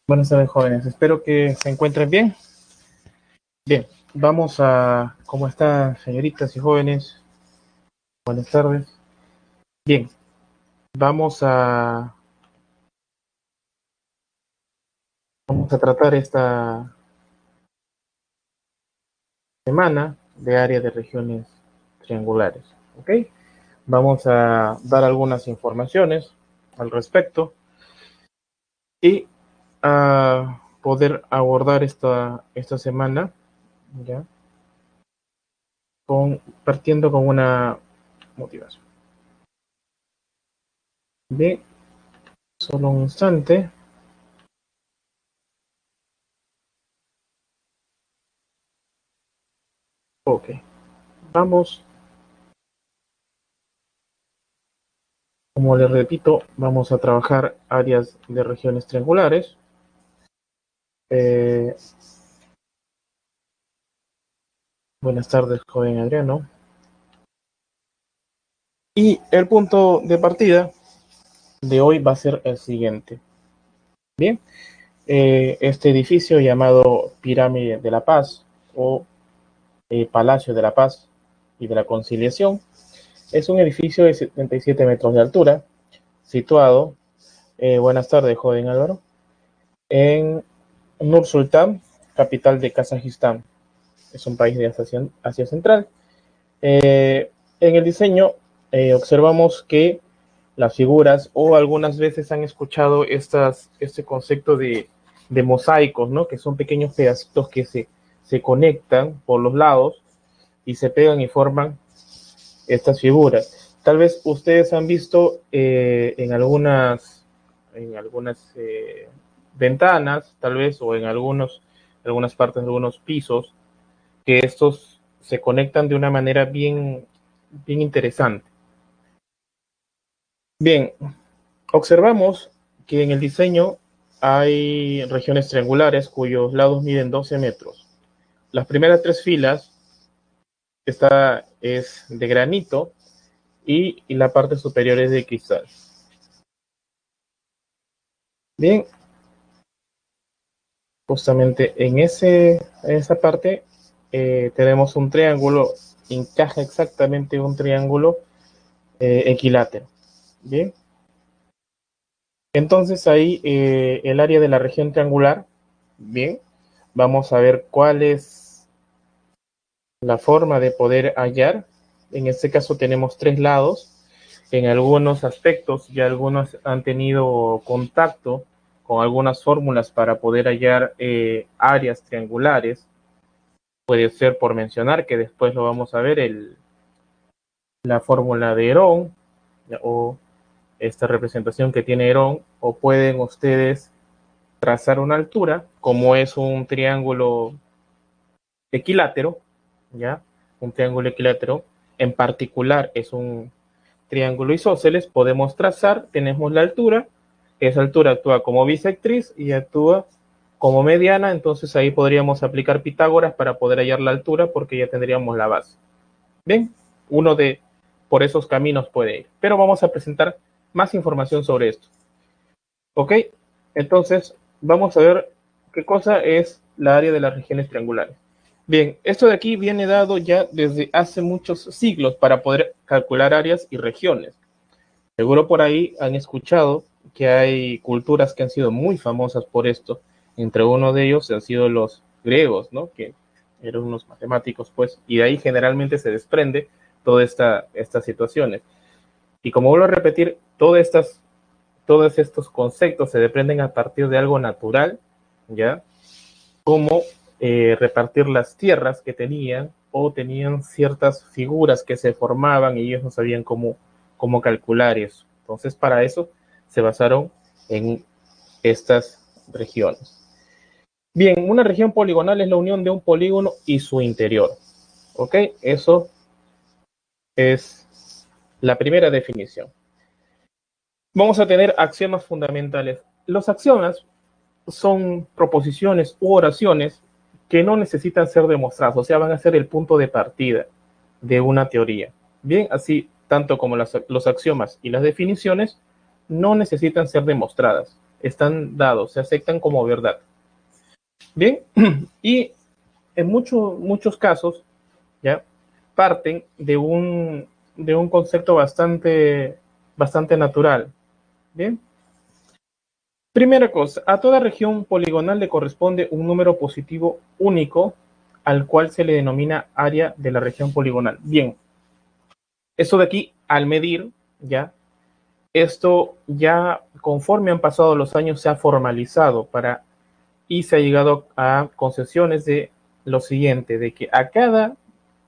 Buenas tardes, jóvenes. Espero que se encuentren bien. Bien, vamos a... ¿Cómo están, señoritas y jóvenes? Buenas tardes. Bien, vamos a... Vamos a tratar esta semana de área de regiones triangulares. ¿Ok? Vamos a dar algunas informaciones al respecto y a poder abordar esta semana, ¿ya? Partiendo con una motivación. Bien, solo un instante. Ok, vamos. Como les repito, vamos a trabajar áreas de regiones triangulares. Eh, Buenas tardes, joven Adriano. Y el punto de partida de hoy va a ser el siguiente. Bien, este edificio llamado Pirámide de la Paz o Palacio de la Paz y de la Conciliación es un edificio de 77 metros de altura, situado, buenas tardes, joven Álvaro, en Nur Sultán, capital de Kazajistán. Es un país de Asia Central. En el diseño observamos que las figuras, o algunas veces han escuchado este concepto de mosaicos, ¿no? Que son pequeños pedacitos que se conectan por los lados y se pegan y forman estas figuras. Tal vez ustedes han visto en algunas ventanas, tal vez, o en algunas partes de algunos pisos, que estos se conectan de una manera bien interesante. Bien, observamos que en el diseño hay regiones triangulares cuyos lados miden 12 metros. Las primeras tres filas, esta es de granito y la parte superior es de cristal. Bien, justamente en esa parte tenemos un triángulo, encaja exactamente un triángulo equilátero. Bien, entonces ahí el área de la región triangular, bien, vamos a ver cuál es la forma de poder hallar. En este caso tenemos tres lados. En algunos aspectos ya algunos han tenido contacto con algunas fórmulas para poder hallar áreas triangulares. Puede ser por mencionar que después lo vamos a ver la fórmula de Herón o esta representación que tiene Herón, o pueden ustedes trazar una altura como es un triángulo equilátero, ¿ya? Un triángulo equilátero en particular es un triángulo isósceles, podemos trazar, tenemos la altura, esa altura actúa como bisectriz y actúa como mediana, entonces ahí podríamos aplicar Pitágoras para poder hallar la altura porque ya tendríamos la base. Bien, uno de por esos caminos puede ir, pero vamos a presentar más información sobre esto. Ok, entonces vamos a ver qué cosa es la área de las regiones triangulares. Bien, esto de aquí viene dado ya desde hace muchos siglos para poder calcular áreas y regiones. Seguro por ahí han escuchado que hay culturas que han sido muy famosas por esto. Entre uno de ellos han sido los griegos, ¿no? Que eran unos matemáticos, pues, y de ahí generalmente se desprende todas estas situaciones. Y como vuelvo a repetir, todos estos conceptos se desprenden a partir de algo natural, ¿ya? Como repartir las tierras que tenían o tenían ciertas figuras que se formaban y ellos no sabían cómo calcular eso. Entonces, para eso se basaron en estas regiones. Bien, una región poligonal es la unión de un polígono y su interior. ¿Ok? Eso es la primera definición. Vamos a tener axiomas fundamentales. Los axiomas son proposiciones u oraciones que no necesitan ser demostradas, o sea, van a ser el punto de partida de una teoría. Bien, así tanto como los axiomas y las definiciones no necesitan ser demostradas. están dados, se aceptan como verdad. Bien, y en muchos casos, ¿ya? Parten de un concepto bastante natural. Bien. Primera cosa, a toda región poligonal le corresponde un número positivo único al cual se le denomina área de la región poligonal. Bien, eso de aquí, al medir, ya, esto ya conforme han pasado los años se ha formalizado y se ha llegado a concesiones de lo siguiente, de que a cada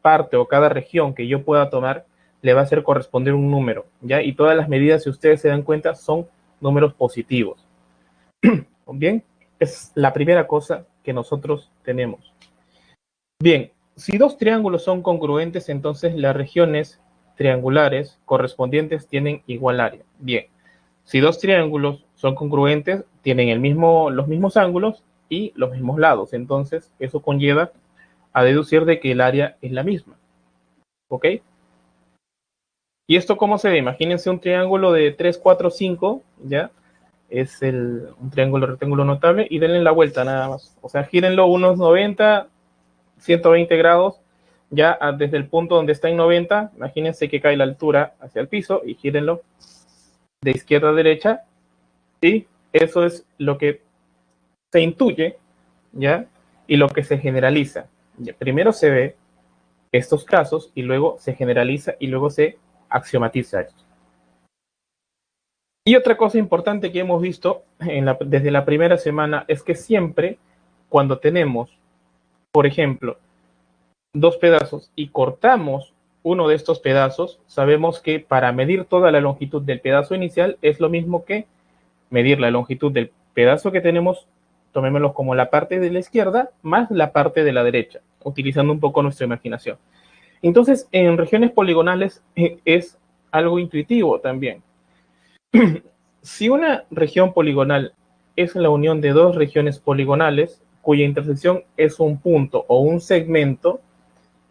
parte o cada región que yo pueda tomar le va a hacer corresponder un número, ¿ya? Y todas las medidas, si ustedes se dan cuenta, son números positivos. Bien, es la primera cosa que nosotros tenemos. Bien, si dos triángulos son congruentes, entonces las regiones triangulares correspondientes tienen igual área. Bien, si dos triángulos son congruentes, tienen los mismos ángulos y los mismos lados. Entonces, eso conlleva a deducir de que el área es la misma. ¿Ok? ¿Y esto cómo se ve? Imagínense un triángulo de 3, 4, 5, ¿ya? Es un triángulo rectángulo notable y denle la vuelta nada más. O sea, gírenlo unos 90, 120 grados, ya desde el punto donde está en 90, imagínense que cae la altura hacia el piso y gírenlo de izquierda a derecha y eso es lo que se intuye, ¿ya? Y lo que se generaliza. Primero se ve estos casos y luego se generaliza y luego se axiomatiza esto. Y otra cosa importante que hemos visto desde la primera semana es que siempre cuando tenemos, por ejemplo, dos pedazos y cortamos uno de estos pedazos, sabemos que para medir toda la longitud del pedazo inicial es lo mismo que medir la longitud del pedazo que tenemos, tomémoslo como la parte de la izquierda más la parte de la derecha, utilizando un poco nuestra imaginación. Entonces, en regiones poligonales es algo intuitivo también. Si una región poligonal es la unión de dos regiones poligonales cuya intersección es un punto o un segmento,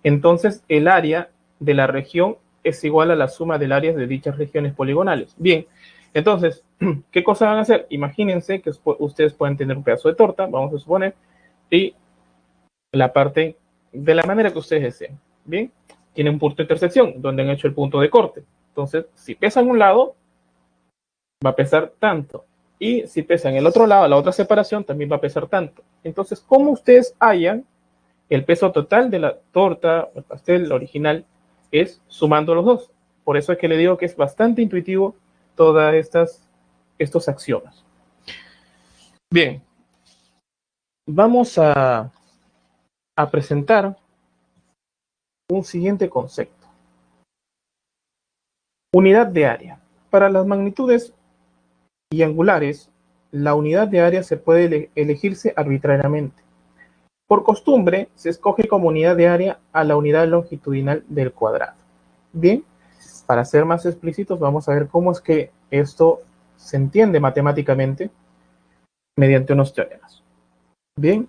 entonces el área de la región es igual a la suma del área de dichas regiones poligonales. Bien, entonces, ¿qué cosa van a hacer? Imagínense que ustedes pueden tener un pedazo de torta, vamos a suponer, y la parte de la manera que ustedes deseen. Bien, tiene un punto de intersección donde han hecho el punto de corte. Entonces, si pesan un lado, va a pesar tanto. Y si pesan el otro lado, la otra separación, también va a pesar tanto. Entonces, ¿cómo ustedes hallan el peso total de la torta, el pastel original? Es sumando los dos. Por eso es que le digo que es bastante intuitivo todas estos axiomas. Bien, vamos a presentar un siguiente concepto. Unidad de área. Para las magnitudes y angulares, la unidad de área se puede elegirse arbitrariamente. Por costumbre, se escoge como unidad de área a la unidad longitudinal del cuadrado. Bien, para ser más explícitos, vamos a ver cómo es que esto se entiende matemáticamente mediante unos teoremas. Bien,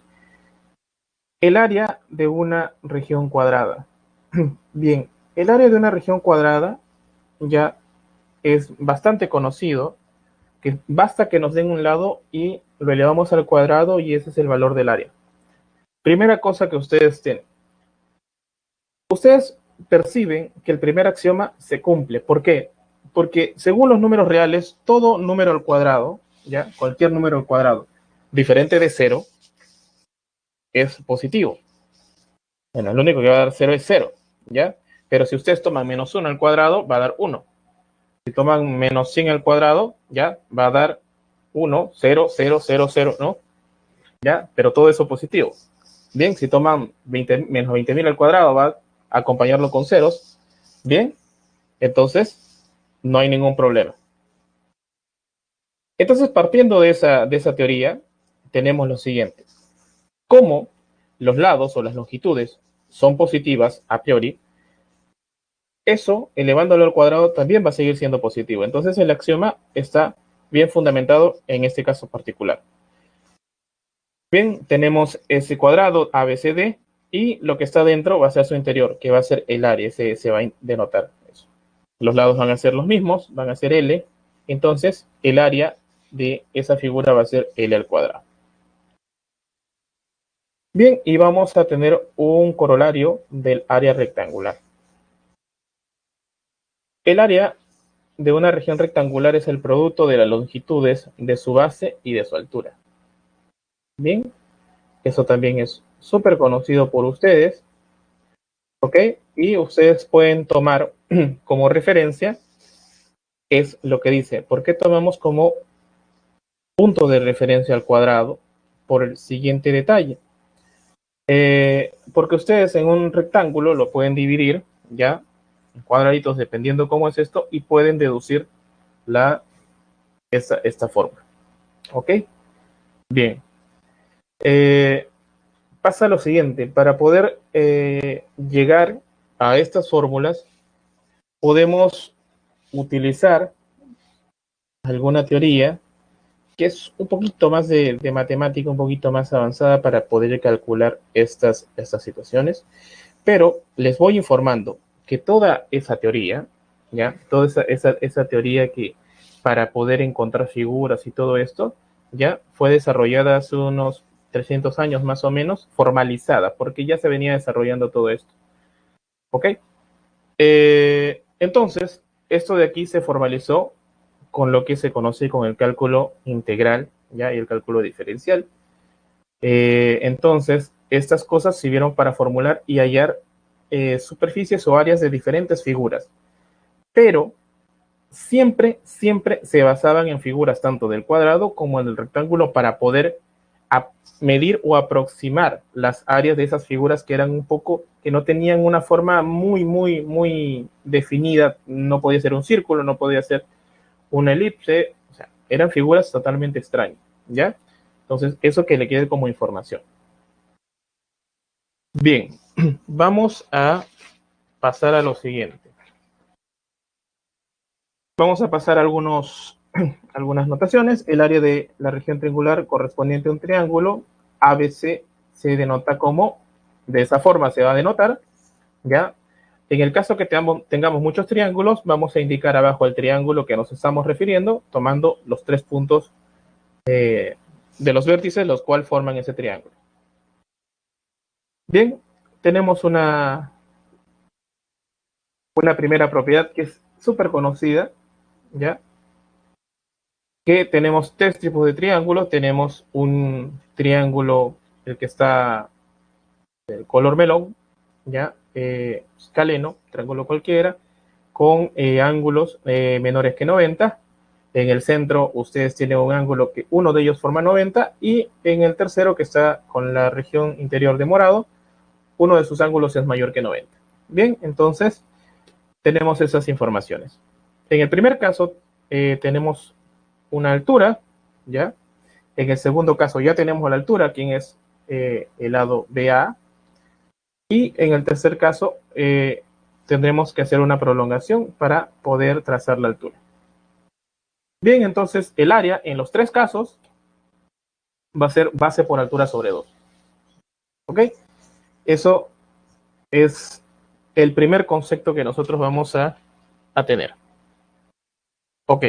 el área de una región cuadrada. Bien, el área de una región cuadrada ya es bastante conocido, que basta que nos den un lado y lo elevamos al cuadrado y ese es el valor del área. Primera cosa que ustedes tienen. Ustedes perciben que el primer axioma se cumple. ¿Por qué? Porque según los números reales, todo número al cuadrado, ya, cualquier número al cuadrado, diferente de 0, es positivo. Bueno, lo único que va a dar 0 es 0, ¿ya? Pero si ustedes toman menos 1 al cuadrado, va a dar 1. Si toman menos 100 al cuadrado, ya, va a dar 1, 0, 0, 0, 0, ¿no? ¿Ya? Pero todo eso positivo. Bien, si toman menos 20.000 al cuadrado, va a acompañarlo con ceros. Bien, entonces no hay ningún problema. Entonces, partiendo de esa teoría, tenemos lo siguiente. Como los lados o las longitudes son positivas a priori, eso, elevándolo al cuadrado, también va a seguir siendo positivo. Entonces, el axioma está bien fundamentado en este caso particular. Bien, tenemos ese cuadrado ABCD y lo que está dentro va a ser su interior, que va a ser el área, se va a denotar eso. Los lados van a ser los mismos, van a ser L, entonces el área de esa figura va a ser L al cuadrado. Bien, y vamos a tener un corolario del área rectangular. El área de una región rectangular es el producto de las longitudes de su base y de su altura. Bien, eso también es súper conocido por ustedes, ¿ok? Y ustedes pueden tomar como referencia, es lo que dice, ¿por qué tomamos como punto de referencia al cuadrado? Por el siguiente detalle. Porque ustedes en un rectángulo lo pueden dividir ya en cuadraditos dependiendo cómo es esto y pueden deducir esta fórmula. ¿Ok? Bien. Pasa lo siguiente, para poder llegar a estas fórmulas podemos utilizar alguna teoría que es un poquito más de matemática, un poquito más avanzada para poder calcular estas situaciones. Pero les voy informando que toda esa teoría, ¿ya? Toda esa teoría que para poder encontrar figuras y todo esto, ya fue desarrollada hace unos 300 años más o menos, formalizada, porque ya se venía desarrollando todo esto. ¿Ok? Entonces, esto de aquí se formalizó con lo que se conoce con el cálculo integral, ¿ya? Y el cálculo diferencial. Entonces, estas cosas sirvieron para formular y hallar superficies o áreas de diferentes figuras, pero siempre se basaban en figuras tanto del cuadrado como del rectángulo para poder medir o aproximar las áreas de esas figuras que eran un poco, que no tenían una forma muy definida. No podía ser un círculo, no podía ser una elipse, o sea, eran figuras totalmente extrañas, ¿ya? Entonces, eso que le quede como información. Bien, vamos a pasar a lo siguiente. Vamos a pasar a algunas notaciones. El área de la región triangular correspondiente a un triángulo ABC se denota como, de esa forma se va a denotar, ¿ya? En el caso que tengamos muchos triángulos, vamos a indicar abajo el triángulo que nos estamos refiriendo, tomando los 3 puntos de los vértices, los cuales forman ese triángulo. Bien, tenemos una primera propiedad que es súper conocida, ¿ya? Que tenemos 3 tipos de triángulos. Tenemos un triángulo, el que está del color melón, ¿ya? Escaleno, triángulo cualquiera, con ángulos menores que 90. En el centro ustedes tienen un ángulo que uno de ellos forma 90 y en el tercero, que está con la región interior de morado, uno de sus ángulos es mayor que 90. Bien, entonces tenemos esas informaciones. En el primer caso tenemos una altura, ¿ya? En el segundo caso ya tenemos la altura, quien es el lado BA. Y en el tercer caso tendremos que hacer una prolongación para poder trazar la altura. Bien, entonces el área en los 3 casos va a ser base por altura sobre 2. ¿Ok? Eso es el primer concepto que nosotros vamos a tener. Ok.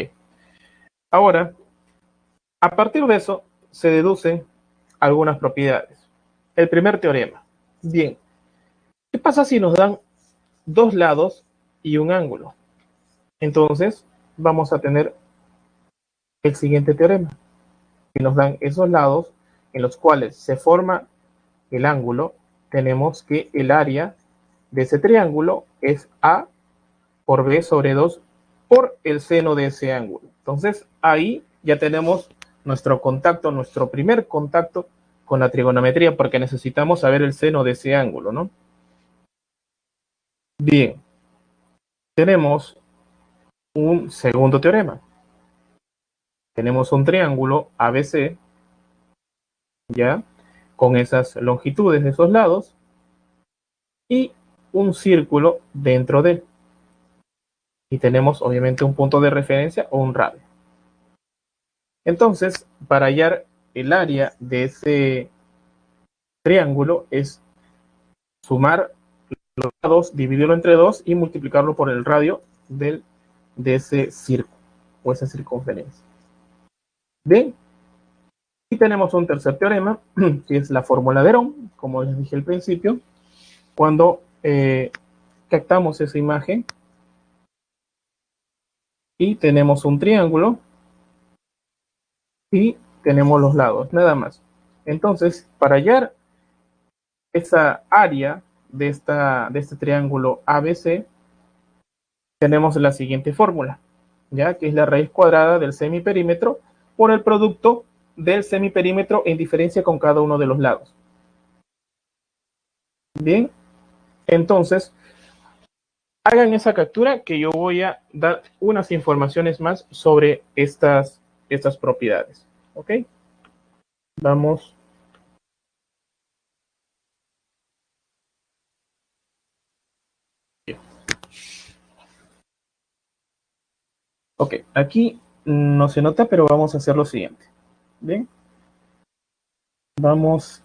Ahora, a partir de eso, se deducen algunas propiedades. El primer teorema. Bien, ¿qué pasa si nos dan 2 lados y un ángulo? Entonces, vamos a tener el siguiente teorema. Si nos dan esos lados en los cuales se forma el ángulo, tenemos que el área de ese triángulo es A por B sobre 2 por el seno de ese ángulo. Entonces, ahí ya tenemos nuestro contacto, nuestro primer contacto con la trigonometría, porque necesitamos saber el seno de ese ángulo, ¿no? Bien, tenemos un segundo teorema. Tenemos un triángulo ABC, ¿ya? Con esas longitudes de esos lados y un círculo dentro de él. Y tenemos obviamente un punto de referencia o un radio. Entonces, para hallar el área de ese triángulo es sumar los lados, dividirlo entre 2 y multiplicarlo por el radio de ese círculo o esa circunferencia. Bien, y tenemos un tercer teorema, que es la fórmula de Herón, como les dije al principio, cuando captamos esa imagen y tenemos un triángulo y tenemos los lados, nada más. Entonces, para hallar esa área de este triángulo ABC, tenemos la siguiente fórmula, ya que es la raíz cuadrada del semiperímetro por el producto del semiperímetro en diferencia con cada uno de los lados. Bien, entonces hagan esa captura que yo voy a dar unas informaciones más sobre estas propiedades. ¿Ok? Vamos. Ok, aquí no se nota, pero vamos a hacer lo siguiente. Bien, vamos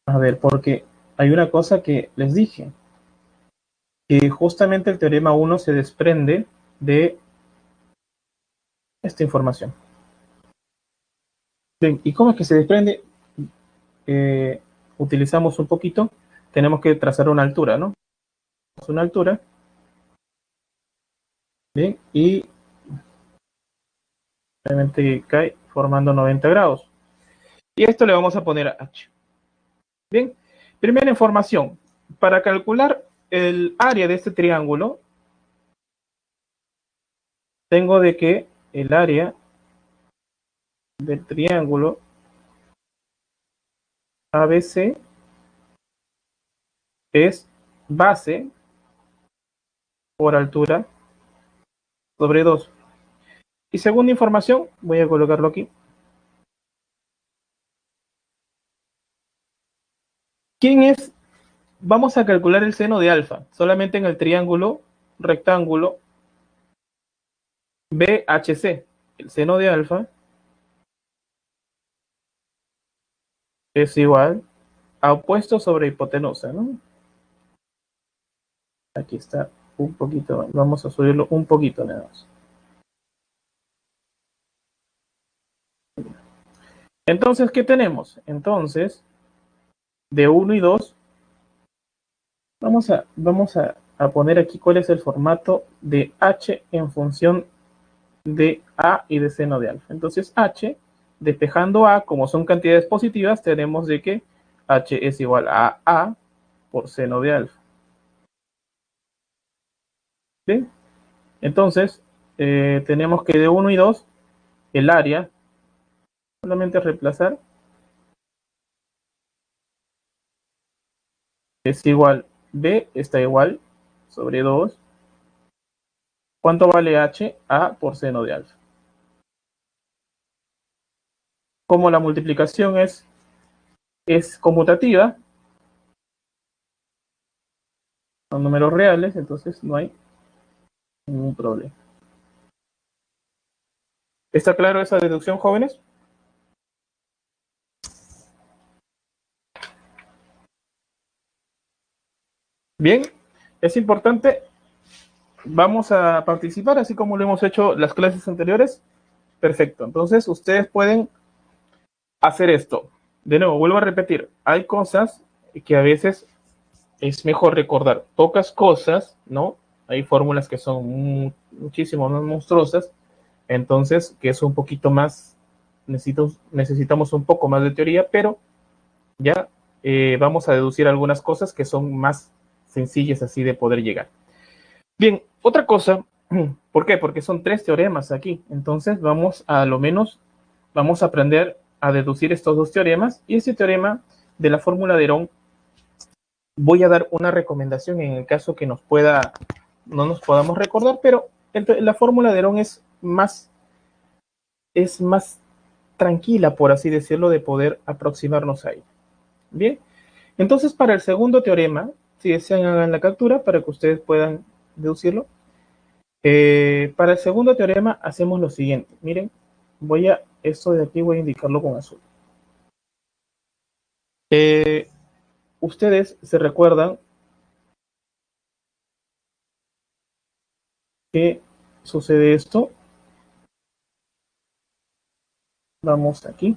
a ver, porque hay una cosa que les dije, que justamente el teorema 1 se desprende de esta información. Bien, ¿y cómo es que se desprende? Utilizamos un poquito, tenemos que trazar una altura, ¿no? Una altura, bien, y obviamente cae formando 90 grados. Y esto le vamos a poner a H. Bien, primera información, para calcular el área de este triángulo, tengo de que el área del triángulo ABC es base por altura sobre 2. Y segunda información, voy a colocarlo aquí. ¿Quién es? Vamos a calcular el seno de alfa, solamente en el triángulo rectángulo BHC. El seno de alfa es igual a opuesto sobre hipotenusa, ¿no? Aquí está un poquito, vamos a subirlo un poquito nada más. Entonces, ¿qué tenemos? Entonces, de 1 y 2, vamos a poner aquí cuál es el formato de H en función de A y de seno de alfa. Entonces, H, despejando A, como son cantidades positivas, tenemos de que H es igual a A por seno de alfa. ¿Bien? Entonces, tenemos que de 1 y 2, el área, solamente reemplazar, es igual, B está igual sobre 2. ¿Cuánto vale H? A por seno de alfa. Como la multiplicación es conmutativa, son números reales, entonces no hay ningún problema. ¿Está claro esa deducción, jóvenes? Bien, es importante, vamos a participar así como lo hemos hecho las clases anteriores. Perfecto, entonces ustedes pueden hacer esto. De nuevo, vuelvo a repetir, hay cosas que a veces es mejor recordar pocas cosas, ¿no? Hay fórmulas que son muchísimo más monstruosas, entonces que es un poquito más, necesitamos un poco más de teoría, pero ya vamos a deducir algunas cosas que son más sencillas así de poder llegar. Bien, otra cosa, ¿por qué? Porque son 3 teoremas aquí, entonces vamos a lo menos, vamos a aprender a deducir estos 2 teoremas y ese teorema de la fórmula de Herón voy a dar una recomendación en el caso que no nos podamos recordar, pero la fórmula de Herón es más tranquila, por así decirlo, de poder aproximarnos a ella. Bien, entonces para el segundo teorema, si desean hagan la captura para que ustedes puedan deducirlo. Para el segundo teorema hacemos lo siguiente. Miren, esto de aquí voy a indicarlo con azul. Eh, Ustedes se recuerdan que sucede esto. Vamos aquí,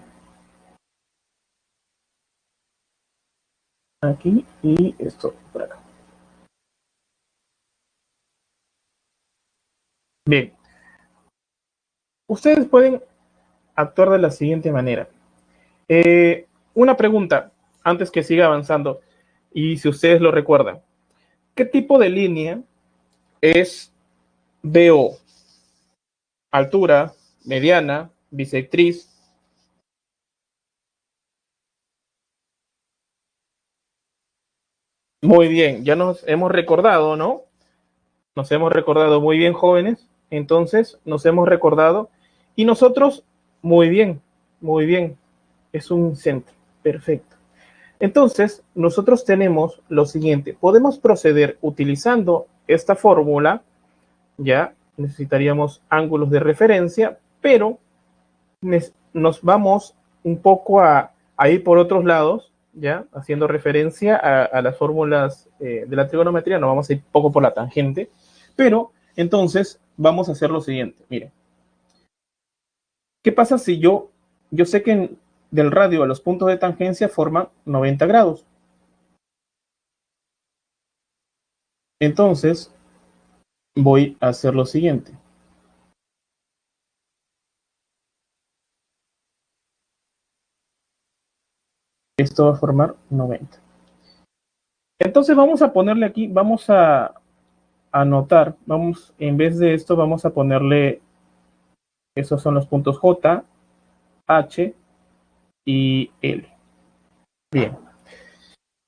aquí y esto por acá. Bien, ustedes pueden actuar de la siguiente manera. Una pregunta antes que siga avanzando y si ustedes lo recuerdan. ¿Qué tipo de línea es BO? ¿Altura, mediana, bisectriz? Muy bien, ya nos hemos recordado, ¿no? Nos hemos recordado muy bien, jóvenes. Entonces, nos hemos recordado. Y nosotros, muy bien, muy bien. Es un centro. Perfecto. Entonces, nosotros tenemos lo siguiente. Podemos proceder utilizando esta fórmula. Ya necesitaríamos ángulos de referencia, pero nos vamos un poco a ir por otros lados, ya haciendo referencia a las fórmulas de la trigonometría. No vamos a ir poco por la tangente, pero entonces vamos a hacer lo siguiente. Miren, ¿qué pasa si yo sé que del radio a los puntos de tangencia forman 90 grados? Entonces voy a hacer lo siguiente. Esto va a formar 90. Entonces vamos a ponerle aquí, vamos a anotar, vamos, en vez de esto, vamos a ponerle, esos son los puntos J, H y L. Bien.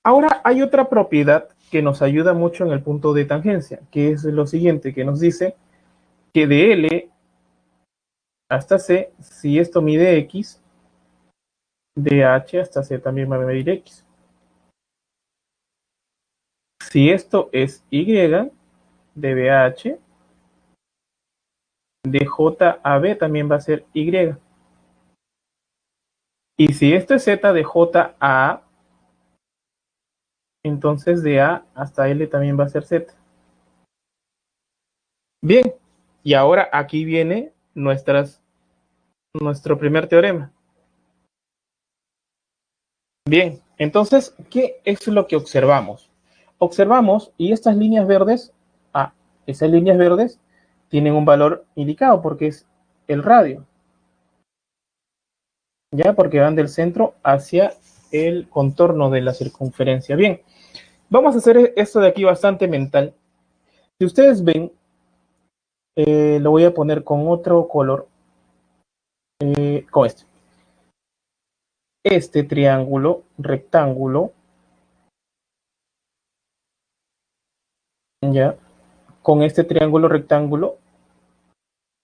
Ahora hay otra propiedad que nos ayuda mucho en el punto de tangencia, que es lo siguiente, que nos dice que de L hasta C, si esto mide X, de H hasta C también va a medir X. Si esto es Y, de B a H, de J a B también va a ser Y. Y si esto es Z, de J a A, entonces de A hasta L también va a ser Z. Bien, y ahora aquí viene nuestro primer teorema. Bien, entonces, ¿qué es lo que observamos? Observamos, y estas líneas verdes, esas líneas verdes tienen un valor indicado porque es el radio, ya, porque van del centro hacia el contorno de la circunferencia. Bien, vamos a hacer esto de aquí bastante mental. Si ustedes ven, lo voy a poner con otro color, con este. Este triángulo rectángulo, ya, con este triángulo rectángulo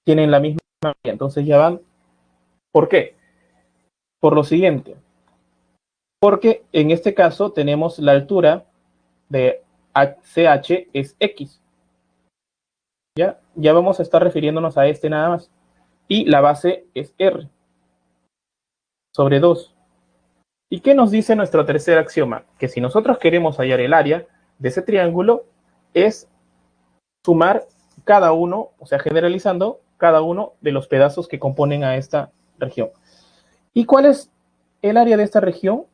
tienen la misma área, entonces ya van. ¿Por qué? Por lo siguiente, porque en este caso tenemos la altura de CH es X, ya vamos a estar refiriéndonos a este nada más, y la base es R sobre 2. ¿Y qué nos dice nuestro tercer axioma? Que si nosotros queremos hallar el área de ese triángulo, es sumar cada uno, o sea, generalizando cada uno de los pedazos que componen a esta región. ¿Y cuál es el área de esta región?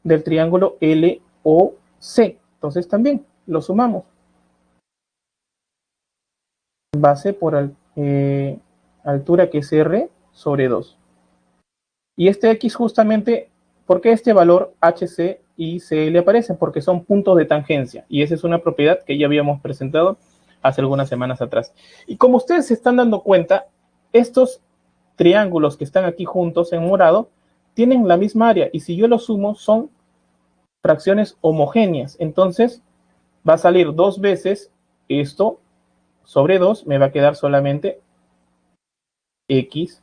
Del triángulo LOC. Entonces también lo sumamos. Base por altura, que es R sobre 2. Y este X justamente, ¿por qué este valor HC y CL aparecen? Porque son puntos de tangencia. Y esa es una propiedad que ya habíamos presentado hace algunas semanas atrás. Y como ustedes se están dando cuenta, estos triángulos que están aquí juntos en morado tienen la misma área. Y si yo los sumo, son fracciones homogéneas. Entonces va a salir dos veces esto sobre 2, me va a quedar solamente X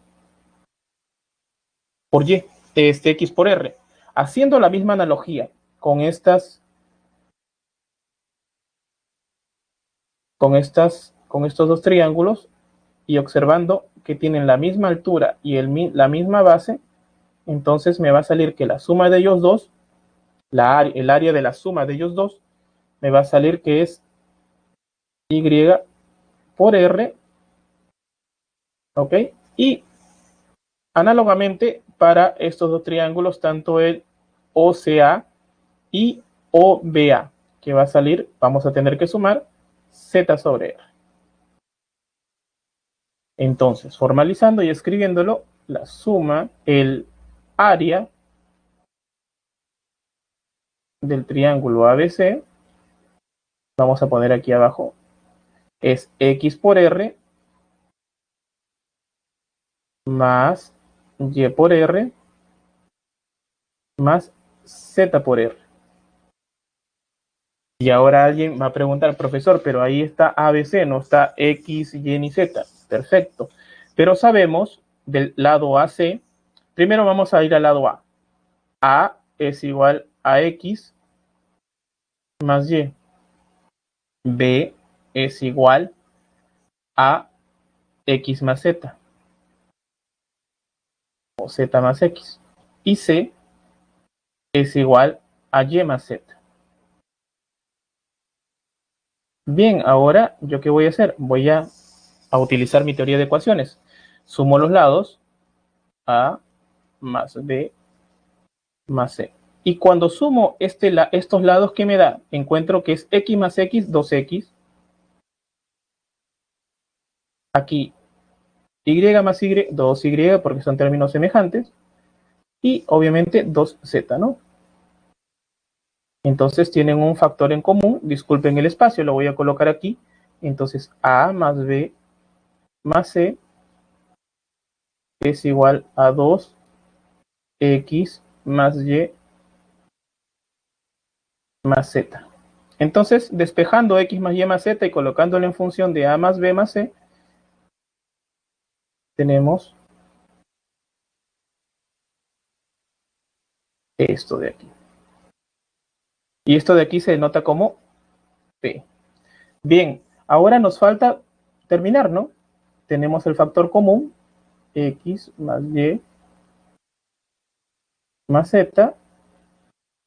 por Y, X por R. Haciendo la misma analogía con con estos dos triángulos y observando que tienen la misma altura y la misma base, entonces me va a salir que la suma de ellos dos, el área de la suma de ellos dos, me va a salir que es Y por R, ¿ok? Y Análogamente, para estos dos triángulos, tanto el OCA y OBA, que va a salir, vamos a tener que sumar Z sobre R. Entonces, formalizando y escribiéndolo, la suma, el área del triángulo ABC, vamos a poner aquí abajo, es X por R más Y por R más Z por R. Y ahora alguien va a preguntar, profesor, pero ahí está ABC, no está X, Y ni Z. Perfecto. Pero sabemos del lado AC, primero vamos a ir al lado A. A es igual a X más Y. B es igual a X más Z. O Z más X. Y C es igual a Y más Z. Bien, ahora, ¿yo qué voy a hacer? Voy a utilizar mi teoría de ecuaciones. Sumo los lados, A más B más C. Y cuando sumo estos lados que me da, encuentro que es X más X, 2X. Aquí Y más Y, 2Y, porque son términos semejantes. Y obviamente 2Z, ¿no? Entonces tienen un factor en común. Disculpen el espacio, lo voy a colocar aquí. Entonces A más B más C es igual a 2X más Y más Z. Entonces, despejando X más Y más Z y colocándolo en función de A más B más C, tenemos esto de aquí. Y esto de aquí se denota como P. Bien, ahora nos falta terminar, ¿no? Tenemos el factor común, X más Y más Z,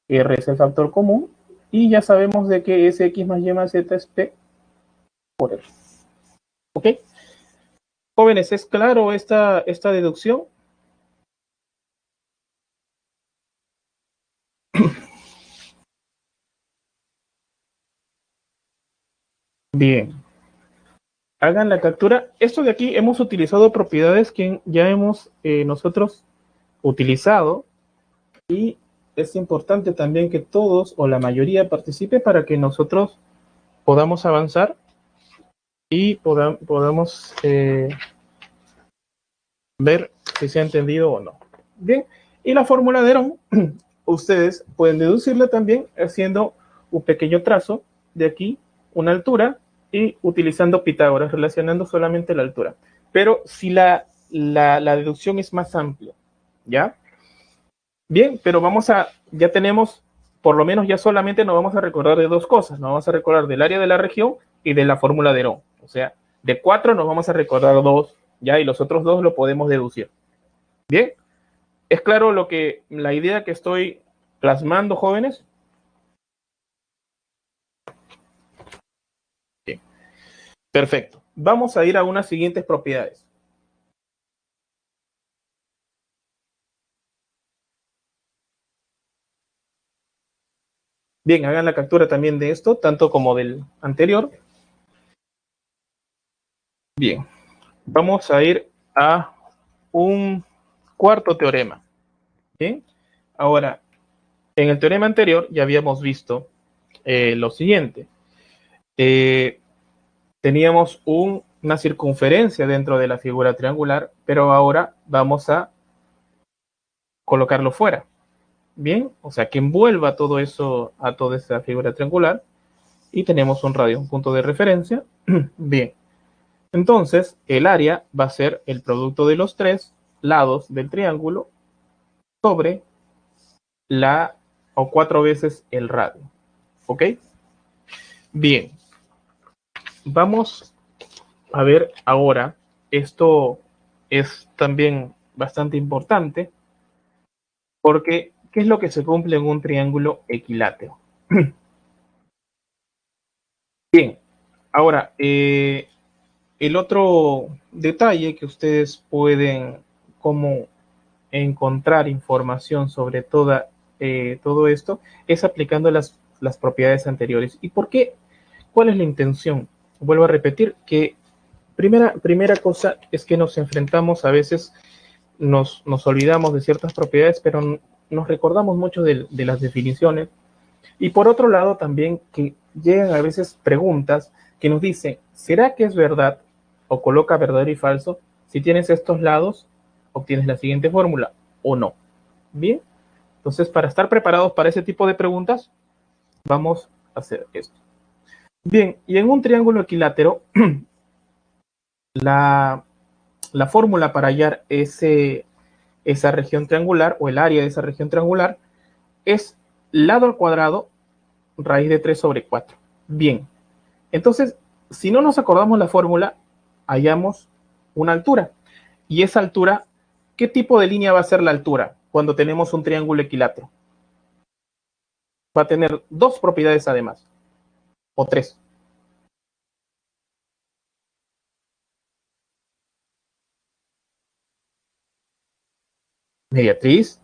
R es el factor común, y ya sabemos de que ese X más Y más Z es P por R. ¿Ok? Jóvenes, ¿es claro esta deducción? Bien. Hagan la captura. Esto de aquí hemos utilizado propiedades que ya hemos nosotros utilizado, y es importante también que todos o la mayoría participe para que nosotros podamos avanzar y podamos ver si se ha entendido o no. Bien, y la fórmula de Herón, ustedes pueden deducirla también haciendo un pequeño trazo de aquí, una altura, y utilizando Pitágoras, relacionando solamente la altura. Pero si la deducción es más amplia, ¿ya? Bien, pero ya tenemos, por lo menos ya solamente nos vamos a recordar de dos cosas. Nos vamos a recordar del área de la región y de la fórmula de Herón. O sea, de 4 nos vamos a recordar dos, ¿ya? Y los otros dos lo podemos deducir. Bien, ¿es claro la idea que estoy plasmando, jóvenes? Bien, perfecto. Vamos a ir a unas siguientes propiedades. Bien, hagan la captura también de esto, tanto como del anterior. Bien, vamos a ir a un cuarto teorema. Bien, ahora, en el teorema anterior ya habíamos visto lo siguiente. Eh, Teníamos una circunferencia dentro de la figura triangular, pero ahora vamos a colocarlo fuera. Bien, o sea que envuelva todo eso a toda esa figura triangular, y tenemos un radio, un punto de referencia. Bien, entonces el área va a ser el producto de los tres lados del triángulo sobre la o 4 veces el radio. ¿Ok? Bien, vamos a ver ahora, esto es también bastante importante, porque ¿qué es lo que se cumple en un triángulo equilátero? Bien, ahora, el otro detalle que ustedes pueden como encontrar información sobre todo esto es aplicando las propiedades anteriores. ¿Y por qué? ¿Cuál es la intención? Vuelvo a repetir que primera cosa es que nos enfrentamos a veces, nos olvidamos de ciertas propiedades, pero nos recordamos mucho de las definiciones. Y por otro lado también que llegan a veces preguntas que nos dicen, ¿será que es verdad? O coloca verdadero y falso. Si tienes estos lados, obtienes la siguiente fórmula o no. Bien, entonces para estar preparados para ese tipo de preguntas, vamos a hacer esto. Bien, y en un triángulo equilátero, la fórmula para hallar esa región triangular o el área de esa región triangular es lado al cuadrado raíz de 3 sobre 4. Bien, entonces, si no nos acordamos la fórmula, hallamos una altura. Y esa altura, ¿qué tipo de línea va a ser la altura cuando tenemos un triángulo equilátero? Va a tener dos propiedades además, o tres. Mediatriz.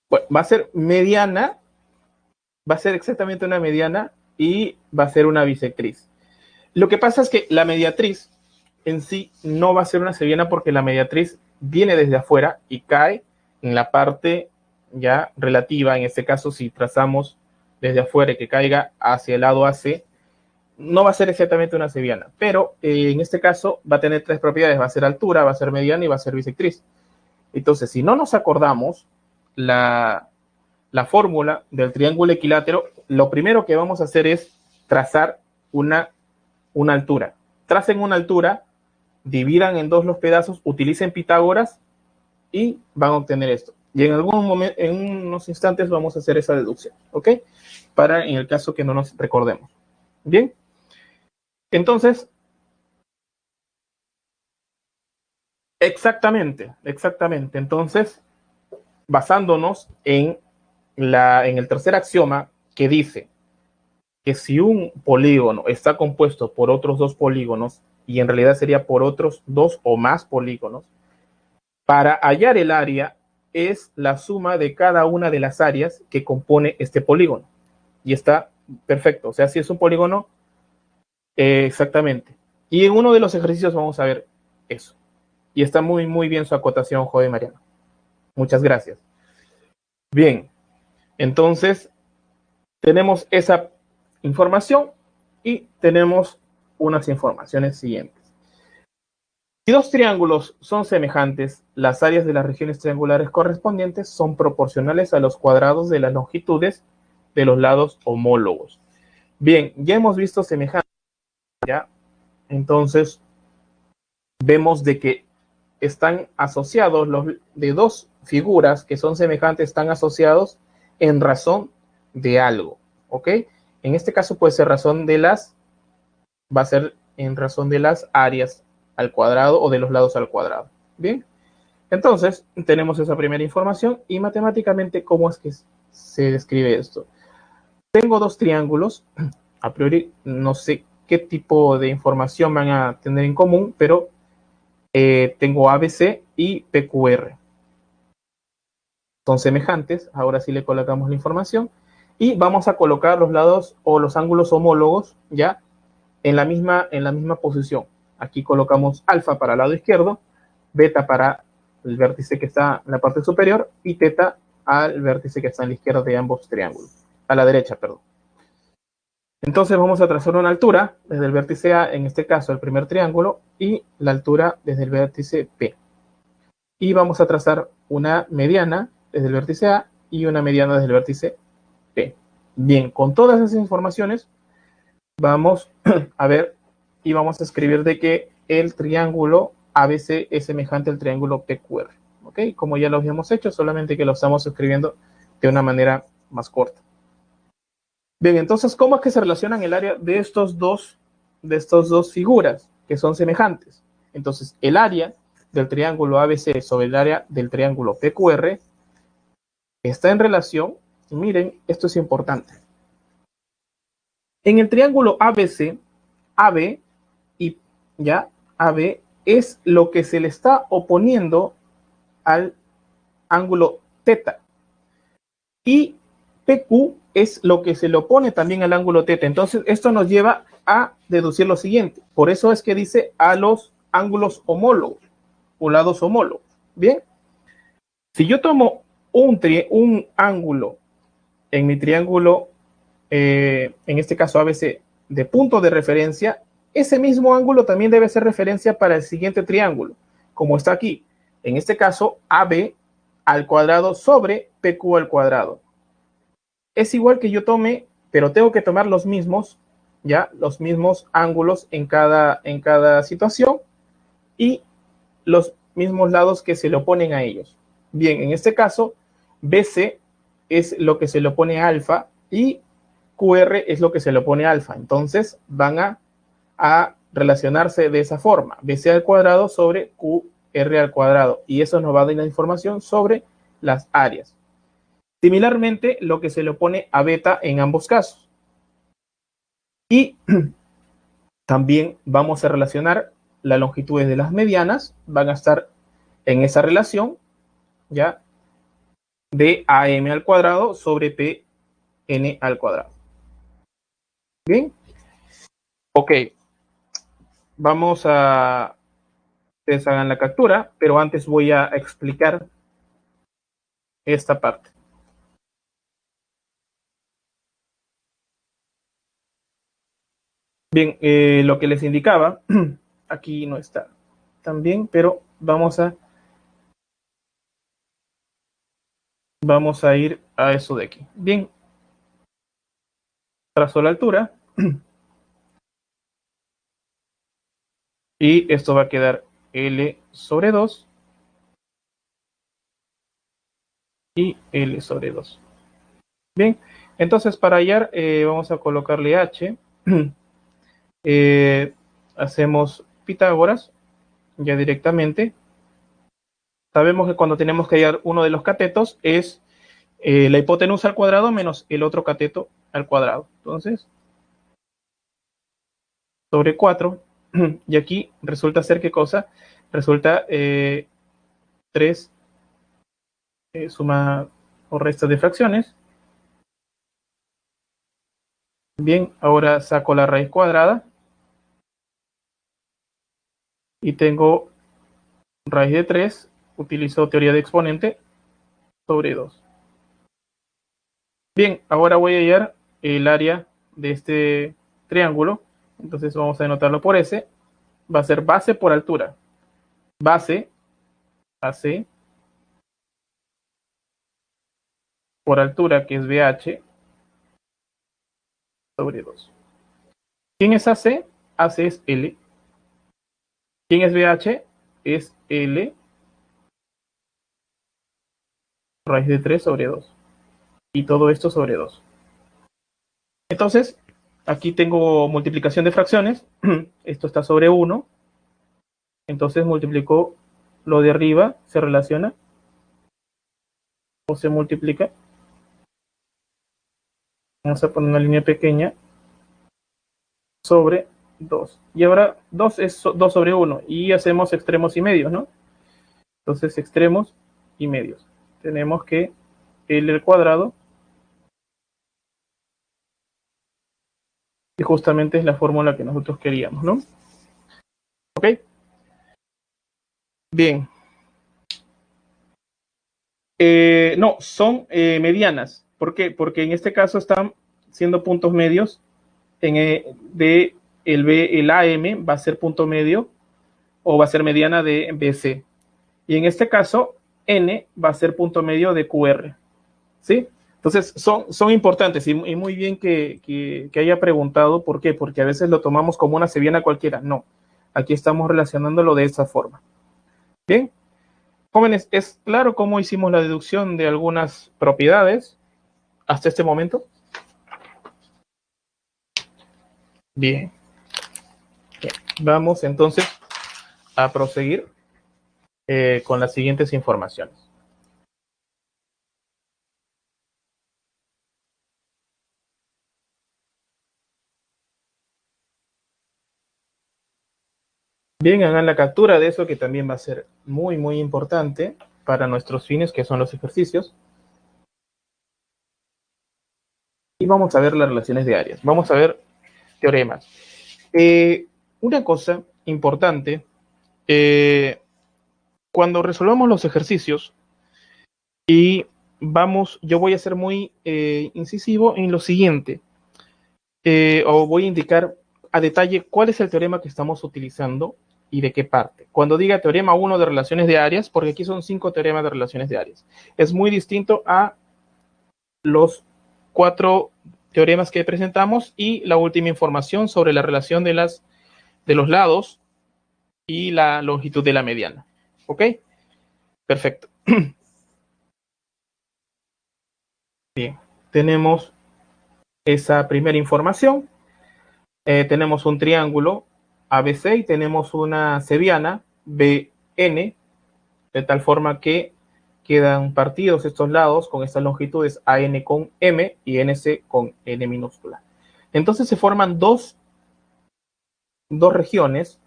Bueno, va a ser mediana, va a ser exactamente una mediana y va a ser una bisectriz. Lo que pasa es que la mediatriz en sí no va a ser una sevillana porque la mediatriz viene desde afuera y cae en la parte ya relativa. En este caso, si trazamos desde afuera y que caiga hacia el lado AC, no va a ser exactamente una sevillana, pero en este caso va a tener tres propiedades: va a ser altura, va a ser mediana y va a ser bisectriz. Entonces, si no nos acordamos la fórmula del triángulo equilátero, lo primero que vamos a hacer es trazar una altura. Tracen una altura, dividan en dos los pedazos, utilicen Pitágoras y van a obtener esto. Y en algún momento, en unos instantes, vamos a hacer esa deducción, ¿ok? Para en el caso que no nos recordemos. Bien, entonces, exactamente. Entonces, basándonos en el tercer axioma que dice que si un polígono está compuesto por otros dos polígonos, y en realidad sería por otros dos o más polígonos, para hallar el área es la suma de cada una de las áreas que compone este polígono. Y está perfecto. O sea, si es un polígono, exactamente. Y en uno de los ejercicios vamos a ver eso. Y está muy bien su acotación, joven Mariano. Muchas gracias. Bien, entonces tenemos esa información y tenemos unas informaciones siguientes. Si dos triángulos son semejantes, las áreas de las regiones triangulares correspondientes son proporcionales a los cuadrados de las longitudes de los lados homólogos. Bien, ya hemos visto semejantes, ¿ya? Entonces, vemos de que están asociados, los de dos figuras que son semejantes están asociados en razón de algo, ¿ok? En este caso puede ser va a ser en razón de las áreas al cuadrado o de los lados al cuadrado. Bien, entonces tenemos esa primera información y matemáticamente, ¿cómo es que se describe esto? Tengo dos triángulos, a priori no sé qué tipo de información van a tener en común, pero tengo ABC y PQR. Son semejantes, ahora sí le colocamos la información y vamos a colocar los lados o los ángulos homólogos ya en la misma posición. Aquí colocamos alfa para el lado izquierdo, beta para el vértice que está en la parte superior y teta al vértice que está en la izquierda de ambos triángulos, a la derecha, perdón. Entonces vamos a trazar una altura desde el vértice A, en este caso el primer triángulo, y la altura desde el vértice P. Y vamos a trazar una mediana desde el vértice A y una mediana desde el vértice P. Bien, con todas esas informaciones vamos a ver y vamos a escribir de que el triángulo ABC es semejante al triángulo PQR. ¿Ok? Como ya lo habíamos hecho, solamente que lo estamos escribiendo de una manera más corta. Bien, entonces, ¿cómo es que se relacionan el área de estos dos figuras que son semejantes? Entonces, el área del triángulo ABC sobre el área del triángulo PQR está en relación, miren, esto es importante. En el triángulo ABC, AB y ya AB es lo que se le está oponiendo al ángulo teta. Y PQ es lo que se le opone también al ángulo teta. Entonces, esto nos lleva a deducir lo siguiente. Por eso es que dice a los ángulos homólogos o lados homólogos. Bien, si yo tomo un ángulo en mi triángulo, en este caso ABC, de punto de referencia, ese mismo ángulo también debe ser referencia para el siguiente triángulo, como está aquí. En este caso, AB al cuadrado sobre PQ al cuadrado. Es igual que yo tome, pero tengo que tomar los mismos, ya, los mismos ángulos en cada situación y los mismos lados que se le oponen a ellos. Bien, en este caso, BC es lo que se le opone a alfa y QR es lo que se le opone a alfa. Entonces van a relacionarse de esa forma. BC al cuadrado sobre QR al cuadrado. Y eso nos va a dar la información sobre las áreas. Similarmente, lo que se le opone a beta en ambos casos. Y también vamos a relacionar las longitudes de las medianas. Van a estar en esa relación, ¿ya? De AM al cuadrado sobre PN al cuadrado. Bien. Ok. Vamos a... Ustedes hagan la captura, pero antes voy a explicar esta parte. Bien, lo que les indicaba, aquí no está tan bien, pero vamos a ir a eso de aquí. Bien, trazo la altura y esto va a quedar L sobre 2 y L sobre 2. Bien, entonces para hallar vamos a colocarle H. Hacemos Pitágoras ya directamente. Sabemos que cuando tenemos que hallar uno de los catetos es la hipotenusa al cuadrado menos el otro cateto al cuadrado. Entonces, sobre 4. Y aquí resulta ser ¿qué cosa? Resulta 3 suma o resta de fracciones. Bien, ahora saco la raíz cuadrada. Y tengo raíz de 3. Utilizo teoría de exponente sobre 2. Bien, ahora voy a hallar el área de este triángulo. Entonces vamos a denotarlo por S. Va a ser base por altura. Base, AC, por altura, que es BH, sobre 2. ¿Quién es AC? AC es L. ¿Quién es BH? Es L raíz de 3 sobre 2. Y todo esto sobre 2. Entonces, aquí tengo multiplicación de fracciones. Esto está sobre 1. Entonces multiplico lo de arriba, se relaciona o se multiplica. Vamos a poner una línea pequeña sobre 2. Y ahora 2 es 2 sobre 1. Y hacemos extremos y medios, ¿no? Entonces, extremos y medios. Tenemos que L al cuadrado, y justamente es la fórmula que nosotros queríamos, ¿no? ¿Ok? Bien. No, son medianas. ¿Por qué? Porque en este caso están siendo puntos medios de el AM va a ser punto medio o va a ser mediana de BC. Y en este caso, N va a ser punto medio de QR. ¿Sí? Entonces, son importantes y muy bien que haya preguntado por qué, porque a veces lo tomamos como una sevillana cualquiera. No, aquí estamos relacionándolo de esa forma. Bien, jóvenes, ¿es claro cómo hicimos la deducción de algunas propiedades hasta este momento? Bien, bien. Vamos entonces a proseguir con las siguientes informaciones. Bien, hagan la captura de eso que también va a ser muy importante para nuestros fines, que son los ejercicios. Y vamos a ver las relaciones de áreas. Vamos a ver teoremas. Una cosa importante, cuando resolvamos los ejercicios, y yo voy a ser muy incisivo en lo siguiente, o voy a indicar a detalle cuál es el teorema que estamos utilizando y de qué parte. Cuando diga teorema 1 de relaciones de áreas, porque aquí son 5 teoremas de relaciones de áreas, es muy distinto a los 4 teoremas que presentamos y la última información sobre la relación de los lados y la longitud de la mediana. ¿Ok? Perfecto. Bien, tenemos esa primera información. Tenemos un triángulo ABC y tenemos una cebiana BN, de tal forma que quedan partidos estos lados con estas longitudes AN con M y NC con N minúscula. Entonces se forman dos regiones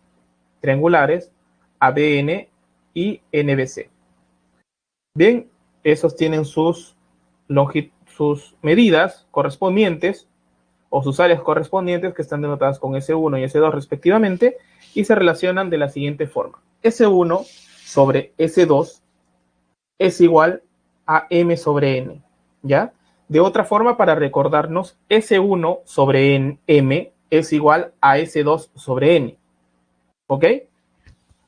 triangulares, ABN y NBC. Bien, esos tienen sus medidas correspondientes o sus áreas correspondientes que están denotadas con S1 y S2 respectivamente y se relacionan de la siguiente forma. S1 sobre S2 es igual a M sobre N, ¿ya? De otra forma, para recordarnos, S1 sobre M es igual a S2 sobre N, ¿ok?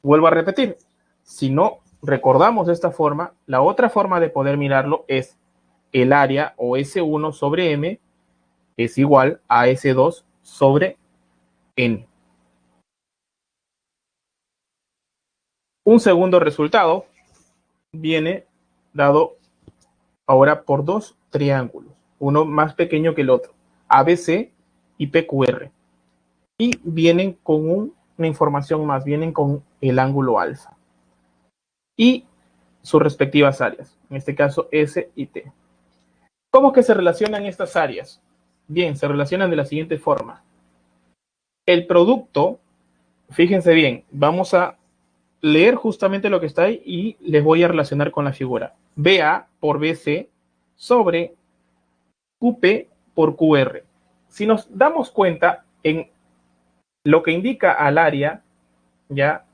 Vuelvo a repetir, si no recordamos de esta forma, la otra forma de poder mirarlo es el área o S1 sobre M es igual a S2 sobre N. Un segundo resultado viene dado ahora por dos triángulos, uno más pequeño que el otro, ABC y PQR. Y vienen con una información más, vienen con el ángulo alfa y sus respectivas áreas, en este caso S y T. ¿Cómo que se relacionan estas áreas? Bien, se relacionan de la siguiente forma. El producto, fíjense bien, vamos a leer justamente lo que está ahí y les voy a relacionar con la figura. BA por BC sobre QP por QR. Si nos damos cuenta en lo que indica al área ya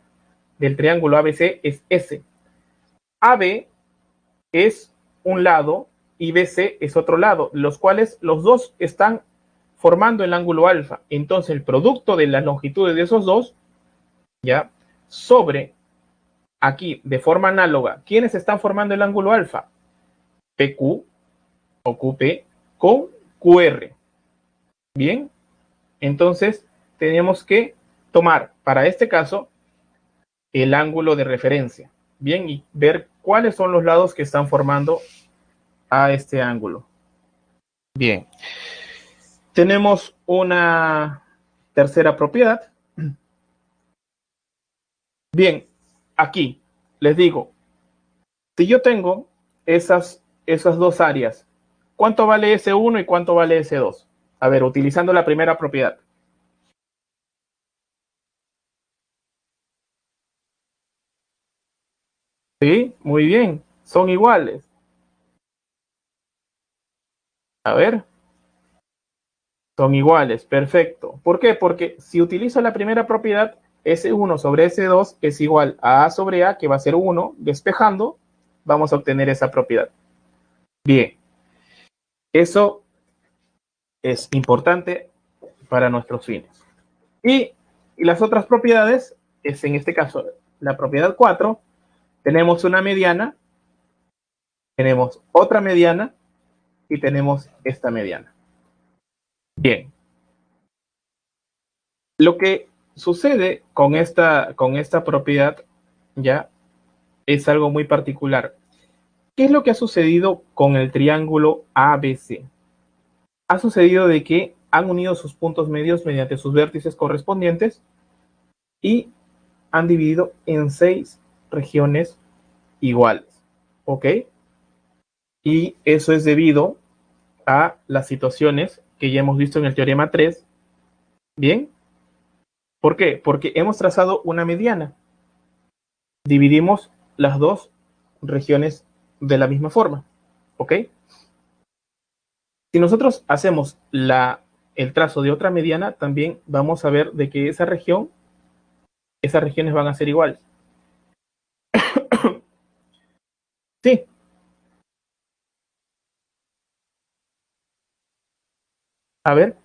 del triángulo ABC es S. AB es un lado y BC es otro lado, los cuales los dos están formando el ángulo alfa. Entonces el producto de las longitudes de esos dos, ya, sobre aquí de forma análoga, ¿quiénes están formando el ángulo alfa? PQ o QP con QR. Bien, entonces tenemos que tomar para este caso el ángulo de referencia. Bien, y ver cuáles son los lados que están formando a este ángulo. Bien, tenemos una tercera propiedad. Bien, aquí les digo, si yo tengo esas dos áreas, ¿cuánto vale S1 y cuánto vale S2? A ver, utilizando la primera propiedad. Sí, muy bien, son iguales. A ver, son iguales, perfecto. ¿Por qué? Porque si utilizo la primera propiedad, S1 sobre S2 es igual a sobre A, que va a ser 1, despejando, vamos a obtener esa propiedad. Bien, eso es importante para nuestros fines. Y las otras propiedades, es en este caso la propiedad 4, tenemos una mediana, tenemos otra mediana y tenemos esta mediana. Bien, lo que sucede con esta propiedad ya es algo muy particular. ¿Qué es lo que ha sucedido con el triángulo ABC? Ha sucedido de que han unido sus puntos medios mediante sus vértices correspondientes y han dividido en 6 regiones iguales. ¿Ok? Y eso es debido a las situaciones que ya hemos visto en el teorema 3. Bien. ¿Por qué? Porque hemos trazado una mediana. Dividimos las dos regiones de la misma forma, ¿ok? Si nosotros hacemos el trazo de otra mediana, también vamos a ver de que esas regiones van a ser iguales. Sí, a ver,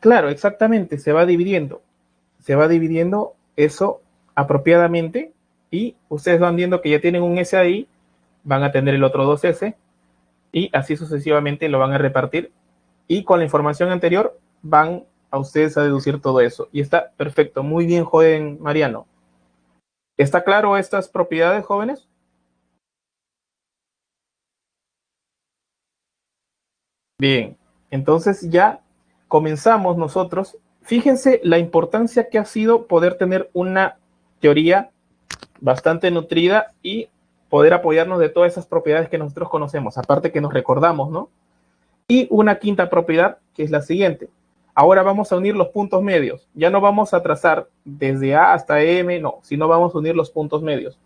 claro, exactamente, se va dividiendo eso apropiadamente y ustedes van viendo que ya tienen un S ahí, van a tener el otro 2S y así sucesivamente lo van a repartir y con la información anterior van a ustedes a deducir todo eso. Y está perfecto, muy bien, joven Mariano. ¿Está claro estas propiedades, jóvenes? Bien, entonces ya comenzamos nosotros. Fíjense la importancia que ha sido poder tener una teoría bastante nutrida y poder apoyarnos de todas esas propiedades que nosotros conocemos, aparte que nos recordamos, ¿no? Y una quinta propiedad, que es la siguiente. Ahora vamos a unir los puntos medios. Ya no vamos a trazar desde A hasta M, no, sino vamos a unir los puntos medios.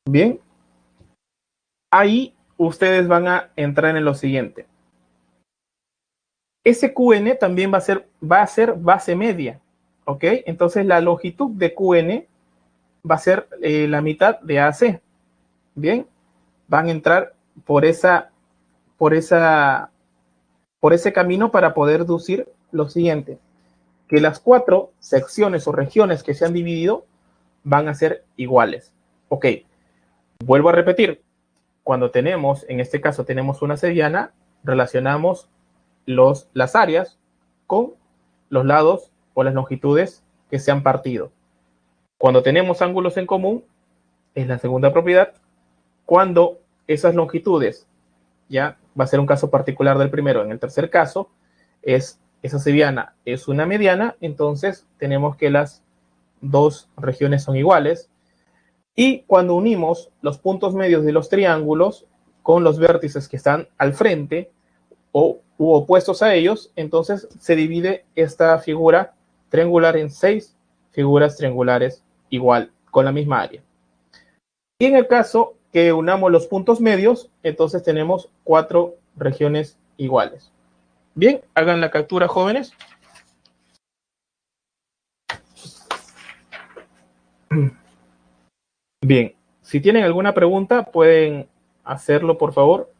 Bien, ahí ustedes van a entrar en lo siguiente. SQN también va a ser base media, ¿ok? Entonces la longitud de QN va a ser la mitad de AC. Bien, van a entrar por esa, por esa, por ese camino para poder deducir lo siguiente, que las 4 secciones o regiones que se han dividido van a ser iguales. Ok, vuelvo a repetir, cuando tenemos, en este caso tenemos una seriana, relacionamos las áreas con los lados o las longitudes que se han partido. Cuando tenemos ángulos en común, es la segunda propiedad. Cuando esas longitudes, ya va a ser un caso particular del primero, en el tercer caso, esa seriana es una mediana, entonces tenemos que las dos regiones son iguales. Y cuando unimos los puntos medios de los triángulos con los vértices que están al frente u opuestos a ellos, entonces se divide esta figura triangular en 6 figuras triangulares igual, con la misma área. Y en el caso que unamos los puntos medios, entonces tenemos 4 regiones iguales. Bien, hagan la captura, jóvenes. Bien, si tienen alguna pregunta, pueden hacerlo, por favor.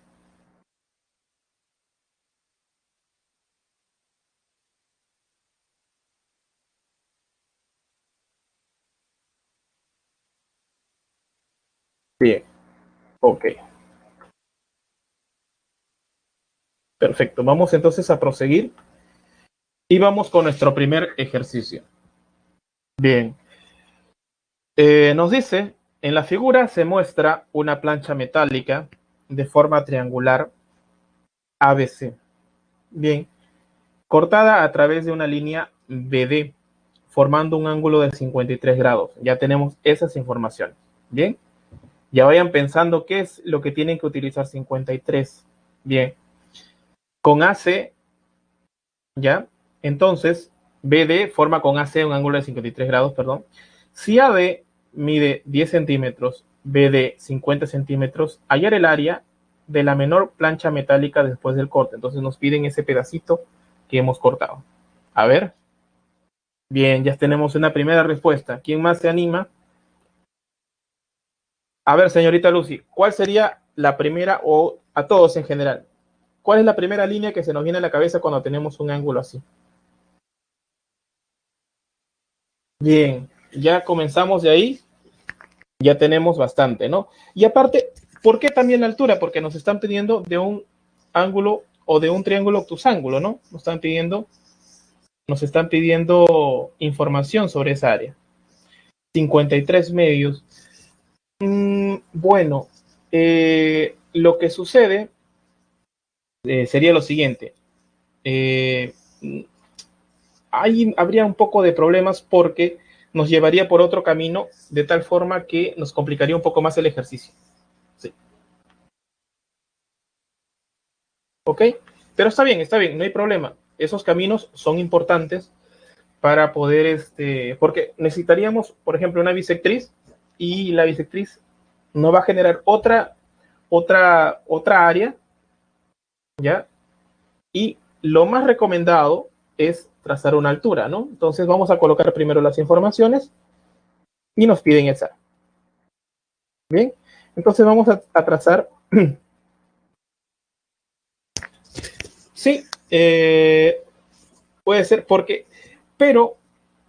Bien, ok. Perfecto, vamos entonces a proseguir y vamos con nuestro primer ejercicio. Bien, nos dice, en la figura se muestra una plancha metálica de forma triangular ABC. Bien, cortada a través de una línea BD, formando un ángulo de 53 grados. Ya tenemos esas informaciones. Bien, ya vayan pensando qué es lo que tienen que utilizar 53. Bien, con AC, ¿ya? Entonces, BD forma con AC un ángulo de 53 grados, perdón. Si AD mide 10 centímetros, BD 50 centímetros, hallar el área de la menor plancha metálica después del corte. Entonces nos piden ese pedacito que hemos cortado. A ver. Bien, ya tenemos una primera respuesta. ¿Quién más se anima? A ver, señorita Lucy, ¿cuál sería la primera o a todos en general? ¿Cuál es la primera línea que se nos viene a la cabeza cuando tenemos un ángulo así? Bien, ya comenzamos de ahí, ya tenemos bastante, ¿no? Y aparte, ¿por qué también la altura? Porque nos están pidiendo de un ángulo o de un triángulo obtusángulo, ¿no? Nos están pidiendo información sobre esa área. 53 medios. Bueno, lo que sucede sería lo siguiente. Habría un poco de problemas porque nos llevaría por otro camino de tal forma que nos complicaría un poco más el ejercicio. Sí. ¿Ok? Pero está bien, no hay problema. Esos caminos son importantes para poder, porque necesitaríamos, por ejemplo, una bisectriz y la bisectriz nos va a generar otra área, ¿ya? Y lo más recomendado es trazar una altura, ¿no? Entonces vamos a colocar primero las informaciones y nos piden esa. Bien, entonces vamos a trazar. Sí, puede ser porque, pero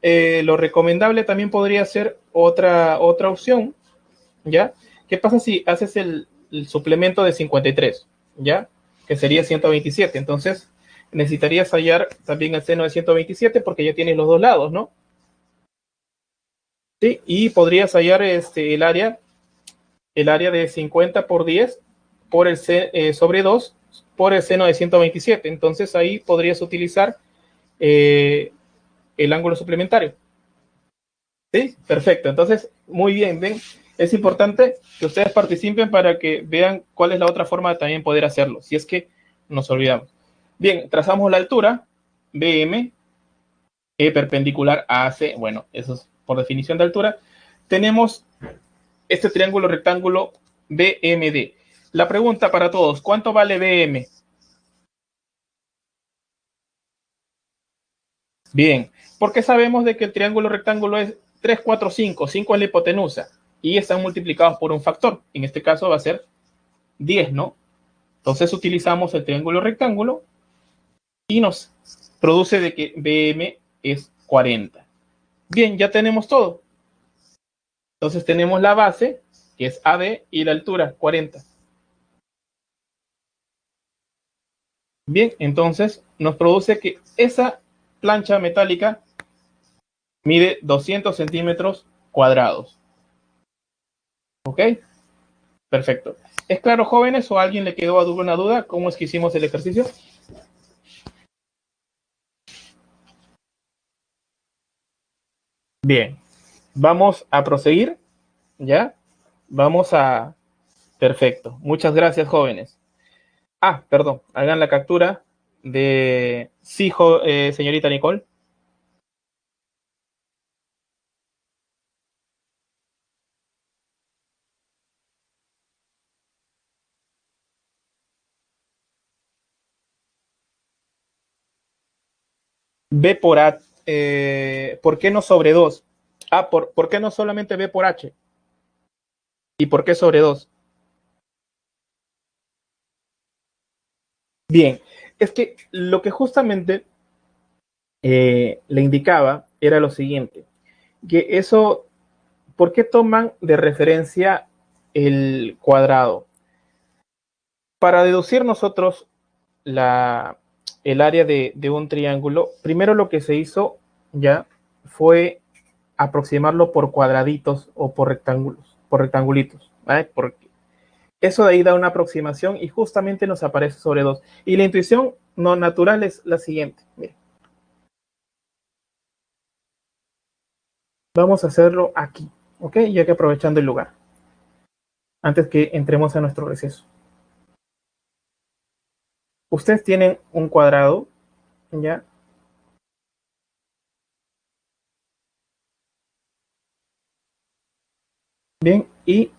lo recomendable también podría ser otra opción, ¿ya? ¿Qué pasa si haces el suplemento de 53, ¿ya? Que sería 127. Entonces necesitarías hallar también el seno de 127 porque ya tienes los dos lados, ¿no? Sí, y podrías hallar el área de 50 por 10 por sobre 2 por el seno de 127. Entonces ahí podrías utilizar eh, el ángulo suplementario. ¿Sí? Perfecto. Entonces, muy bien, ven. Es importante que ustedes participen para que vean cuál es la otra forma de también poder hacerlo, si es que nos olvidamos. Bien, trazamos la altura, BM, perpendicular a AC, bueno, eso es por definición de altura. Tenemos este triángulo rectángulo BMD. La pregunta para todos, ¿cuánto vale BM? Bien, porque sabemos de que el triángulo rectángulo es 3, 4, 5. 5 es la hipotenusa y están multiplicados por un factor. En este caso va a ser 10, ¿no? Entonces utilizamos el triángulo rectángulo y nos produce de que BM es 40. Bien, ya tenemos todo. Entonces tenemos la base, que es AD, y la altura, 40. Bien, entonces nos produce que esa plancha metálica mide 200 centímetros cuadrados. ¿Ok? Perfecto. ¿Es claro, jóvenes, o a alguien le quedó alguna duda? ¿Cómo es que hicimos el ejercicio? Bien, vamos a proseguir, ¿ya? Vamos a... Perfecto. Muchas gracias, jóvenes. Ah, perdón, hagan la captura de... Sí, señorita Nicole. B por A. ¿Por qué no sobre 2? Ah, ¿por qué no solamente B por H? ¿Y por qué sobre 2? Bien, es que lo que justamente le indicaba era lo siguiente, que eso, ¿por qué toman de referencia el cuadrado? Para deducir nosotros la, el área de un triángulo, primero lo que se hizo ya fue aproximarlo por cuadraditos o por rectangulitos, ¿vale? Porque eso de ahí da una aproximación y justamente nos aparece sobre 2. Y la intuición no natural es la siguiente. Mire, vamos a hacerlo aquí, ¿ok? Ya que aprovechando el lugar, antes que entremos a nuestro receso. Ustedes tienen un cuadrado, ¿ya? Bien, y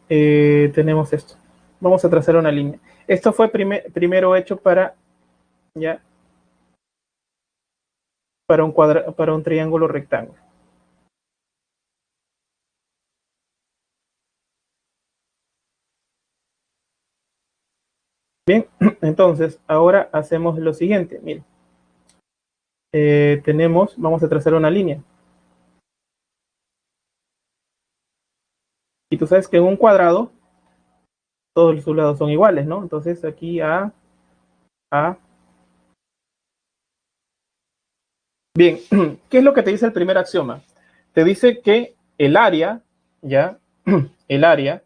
tenemos esto. Vamos a trazar una línea. Esto fue primero hecho para, ya, para un triángulo rectángulo. Bien, entonces ahora hacemos lo siguiente. Miren, vamos a trazar una línea. Y tú sabes que en un cuadrado todos sus lados son iguales, ¿no? Entonces aquí A. Bien, ¿qué es lo que te dice el primer axioma? Te dice que el área, ya, el área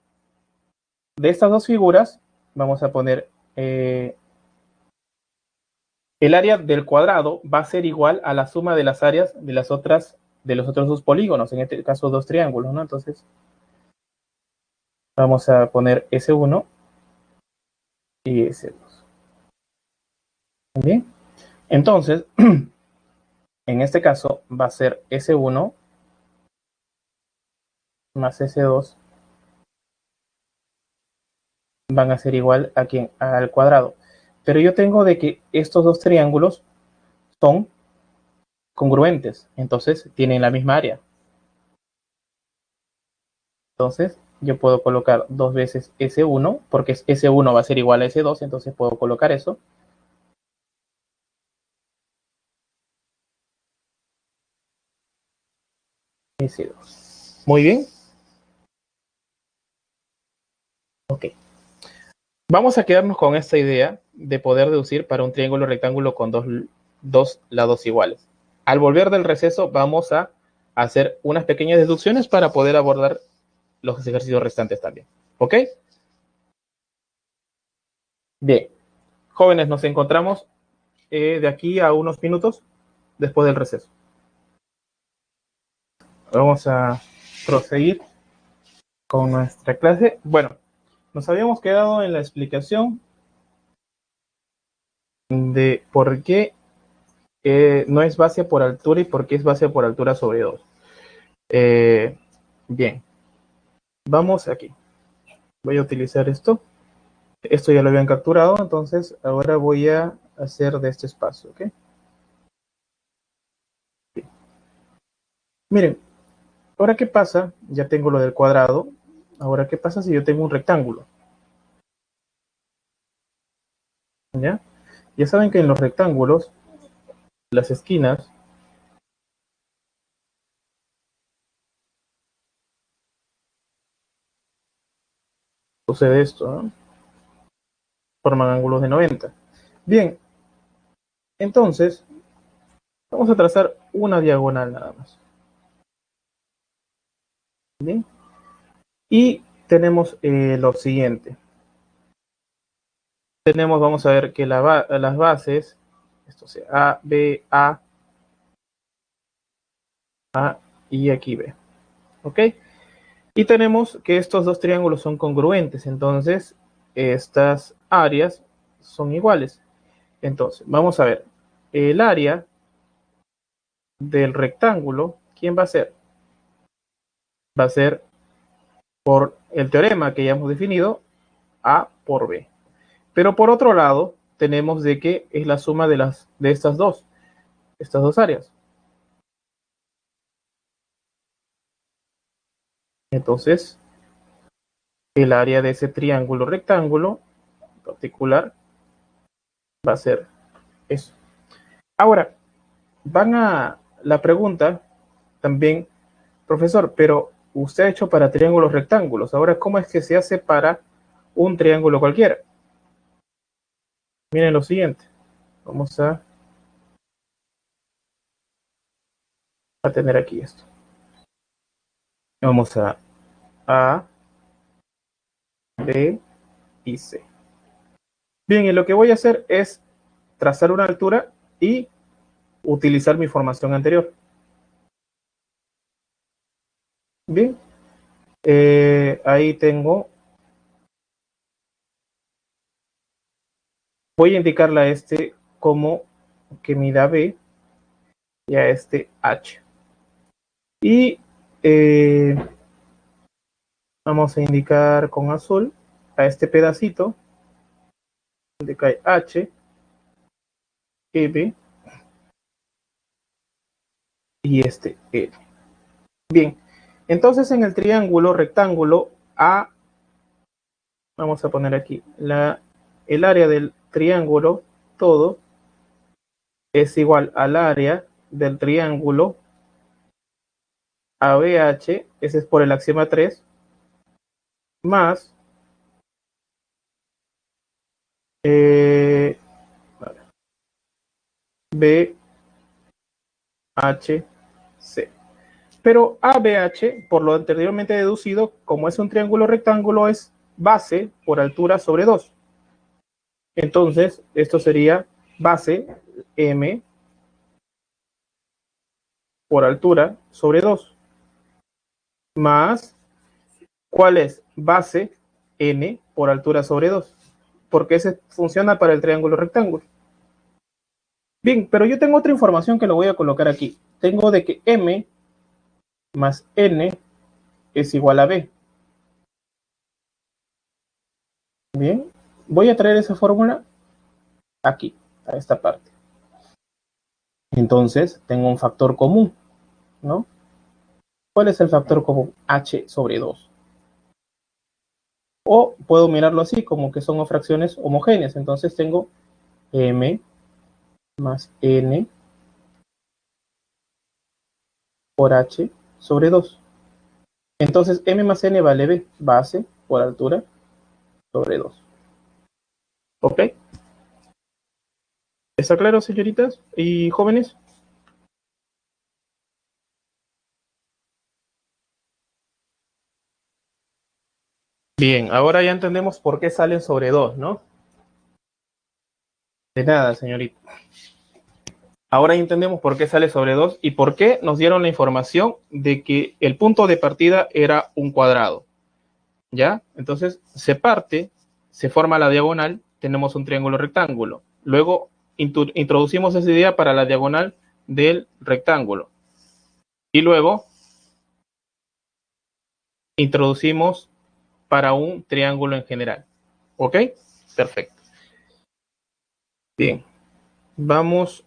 de estas dos figuras, vamos a poner el área del cuadrado va a ser igual a la suma de las áreas de los otros dos polígonos, en este caso dos triángulos, ¿no? Entonces vamos a poner S1 y S2. Bien, entonces en este caso va a ser S1 más S2 van a ser igual a quién, al cuadrado. Pero yo tengo de que estos dos triángulos son congruentes, entonces tienen la misma área. Entonces yo puedo colocar dos veces S1, porque S1 va a ser igual a S2, entonces puedo colocar eso. S2. Muy bien. Ok. Vamos a quedarnos con esta idea de poder deducir para un triángulo rectángulo con dos lados iguales. Al volver del receso vamos a hacer unas pequeñas deducciones para poder abordar los ejercicios restantes también. ¿Ok? Bien. Jóvenes, nos encontramos de aquí a unos minutos después del receso. Vamos a proseguir con nuestra clase. Bueno, nos habíamos quedado en la explicación de por qué no es base por altura y por qué es base por altura sobre 2. Bien, vamos aquí. Voy a utilizar esto. Esto ya lo habían capturado, entonces ahora voy a hacer de este espacio, ¿ok? Bien. Miren, ahora qué pasa, ya tengo lo del cuadrado. Ahora qué pasa si yo tengo un rectángulo, ¿ya? Ya saben que en los rectángulos, las esquinas sucede esto, ¿no? Forman ángulos de 90. Bien, entonces vamos a trazar una diagonal nada más. Bien, y tenemos lo siguiente. Tenemos, vamos a ver que las bases, esto sea A, B, A y aquí B. ¿Ok? Y tenemos que estos dos triángulos son congruentes, entonces estas áreas son iguales. Entonces, vamos a ver, el área del rectángulo, ¿quién va a ser? Va a ser por el teorema que ya hemos definido, A por B. Pero por otro lado, tenemos de que es la suma de estas dos áreas. Entonces, el área de ese triángulo rectángulo particular va a ser eso. Ahora, van a la pregunta también, profesor, pero usted ha hecho para triángulos rectángulos. Ahora, ¿cómo es que se hace para un triángulo cualquiera? Miren lo siguiente. Vamos a tener aquí esto. Vamos A, B y C. Bien, y lo que voy a hacer es trazar una altura y utilizar mi formación anterior. Bien, ahí tengo, voy a indicarle a este como que mida B y a este H. Y vamos a indicar con azul a este pedacito donde cae H, B y este L. Bien, entonces en el triángulo rectángulo A, vamos a poner aquí el área del triángulo todo es igual al área del triángulo ABH, ese es por el axioma 3, más BHC. Pero ABH, por lo anteriormente deducido, como es un triángulo rectángulo, es base por altura sobre 2. Entonces, esto sería base M por altura sobre 2, más, ¿cuál es? Base N por altura sobre 2, porque ese funciona para el triángulo rectángulo. Bien, pero yo tengo otra información que lo voy a colocar aquí. Tengo de que M más N es igual a B. Bien, voy a traer esa fórmula aquí, a esta parte. Entonces, tengo un factor común, ¿no? ¿Cuál es el factor común? H sobre 2. O puedo mirarlo así, como que son fracciones homogéneas. Entonces tengo M más N por H sobre 2. Entonces M más N vale B, base por altura sobre 2. ¿Ok? ¿Está claro, señoritas y jóvenes? Bien, ahora ya entendemos por qué salen sobre 2, ¿no? De nada, señorita. Ahora ya entendemos por qué sale sobre 2 y por qué nos dieron la información de que el punto de partida era un cuadrado. ¿Ya? Entonces se parte, se forma la diagonal, tenemos un triángulo rectángulo. Luego introducimos esa idea para la diagonal del rectángulo. Y luego introducimos para un triángulo en general. ¿Ok? Perfecto. Bien. Vamos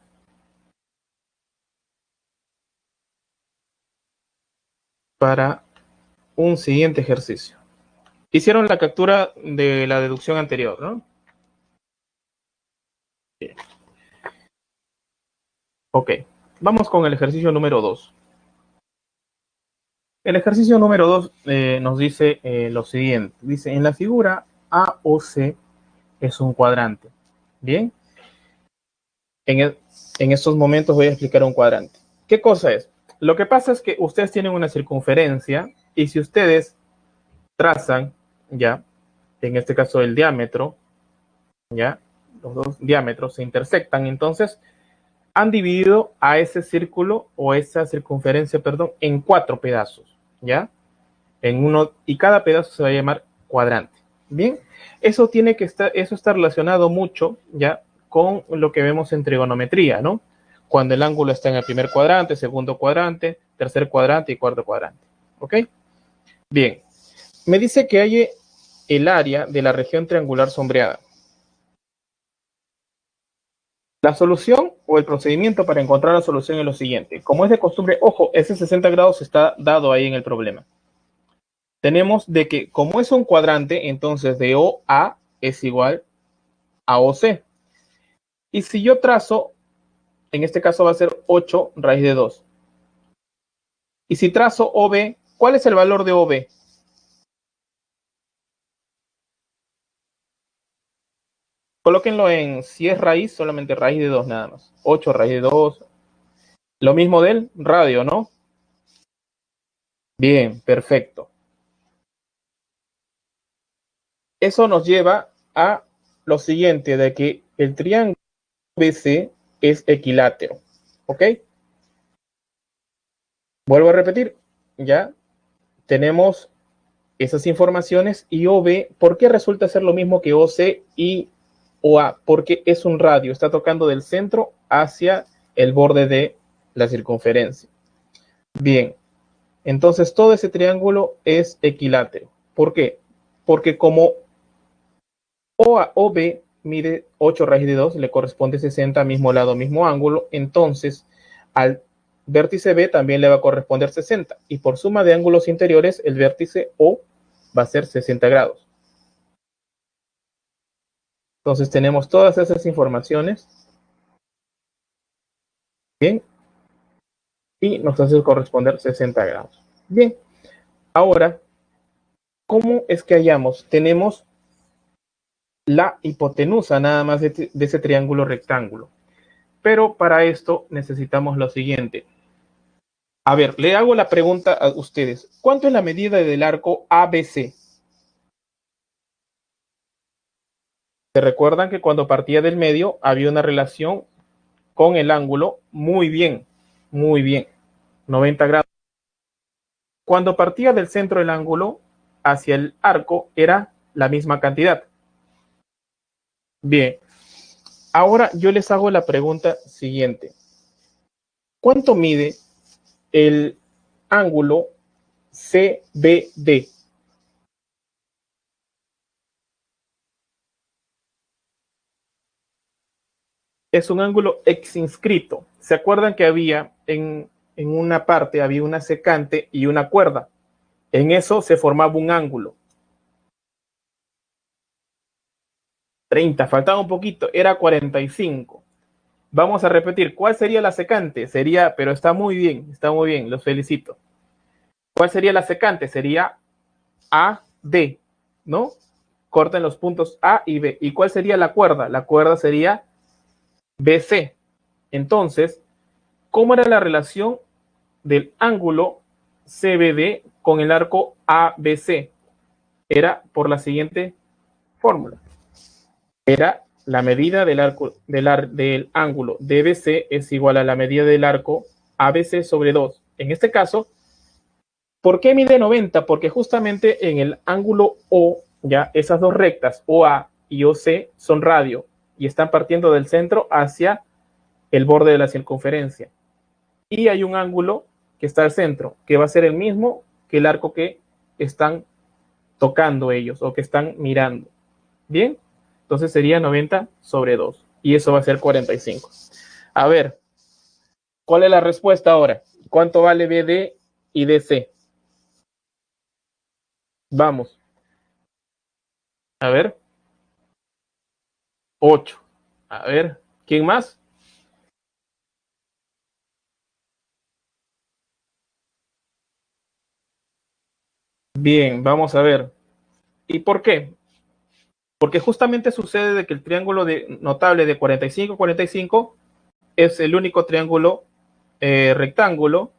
para un siguiente ejercicio. Hicieron la captura de la deducción anterior, ¿no? Bien. Ok. Vamos con el ejercicio número 2. El ejercicio número 2 nos dice lo siguiente. Dice, en la figura AOC es un cuadrante. Bien, en estos momentos voy a explicar un cuadrante. ¿Qué cosa es? Lo que pasa es que ustedes tienen una circunferencia y si ustedes trazan, ya, en este caso el diámetro, ya, los dos diámetros se intersectan, entonces han dividido a ese círculo o esa circunferencia, perdón, en 4 pedazos, ¿ya? En uno, y cada pedazo se va a llamar cuadrante. Bien, eso tiene que estar, eso está relacionado mucho ya con lo que vemos en trigonometría, ¿no? Cuando el ángulo está en el primer cuadrante, segundo cuadrante, tercer cuadrante y cuarto cuadrante. ¿Ok? Bien, me dice que hay el área de la región triangular sombreada. La solución o el procedimiento para encontrar la solución es lo siguiente. Como es de costumbre, ojo, ese 60 grados está dado ahí en el problema. Tenemos de que como es un cuadrante, entonces de OA es igual a OC. Y si yo trazo, en este caso va a ser 8 raíz de 2. Y si trazo OB, ¿cuál es el valor de OB? Colóquenlo en, si es raíz, solamente raíz de 2 nada más. 8 raíz de 2. Lo mismo del radio, ¿no? Bien, perfecto. Eso nos lleva a lo siguiente, de que el triángulo BC es equilátero. ¿Ok? Vuelvo a repetir, ya tenemos esas informaciones y OB, ¿por qué resulta ser lo mismo que OC y OA? Porque es un radio, está tocando del centro hacia el borde de la circunferencia. Bien, entonces todo ese triángulo es equilátero. ¿Por qué? Porque como OB mide 8 raíz de 2, le corresponde 60, mismo lado, mismo ángulo, entonces al vértice B también le va a corresponder 60 y por suma de ángulos interiores el vértice O va a ser 60 grados. Entonces tenemos todas esas informaciones, bien, y nos hace corresponder 60 grados. Bien, ahora, ¿cómo es que hallamos? Tenemos la hipotenusa nada más de ese triángulo rectángulo. Pero para esto necesitamos lo siguiente. A ver, le hago la pregunta a ustedes. ¿Cuánto es la medida del arco ABC? ¿Se recuerdan que cuando partía del medio había una relación con el ángulo? Muy bien, 90 grados. Cuando partía del centro del ángulo hacia el arco era la misma cantidad. Bien, ahora yo les hago la pregunta siguiente. ¿Cuánto mide el ángulo CBD. Es un ángulo exinscrito. ¿Se acuerdan que había en una parte, había una secante y una cuerda? En eso se formaba un ángulo. 30, faltaba un poquito, era 45. Vamos a repetir, ¿cuál sería la secante? Sería, pero está muy bien, los felicito. ¿Cuál sería la secante? Sería AD, ¿no? Corten los puntos A y B. ¿Y cuál sería la cuerda? La cuerda sería BC. Entonces, ¿cómo era la relación del ángulo CBD con el arco ABC? Era por la siguiente fórmula. Era la medida del arco del ángulo DBC es igual a la medida del arco ABC sobre 2. En este caso, ¿por qué mide 90? Porque justamente en el ángulo O, ya esas dos rectas, OA y OC, son radio y están partiendo del centro hacia el borde de la circunferencia. Y hay un ángulo que está al centro, que va a ser el mismo que el arco que están tocando ellos o que están mirando. Bien, entonces sería 90 sobre 2 y eso va a ser 45. A ver, ¿cuál es la respuesta ahora? ¿Cuánto vale BD y DC? Vamos, a ver, 8. A ver, ¿quién más? Bien, vamos a ver. ¿Y por qué? Porque justamente sucede de que el triángulo notable de 45-45 es el único triángulo rectángulo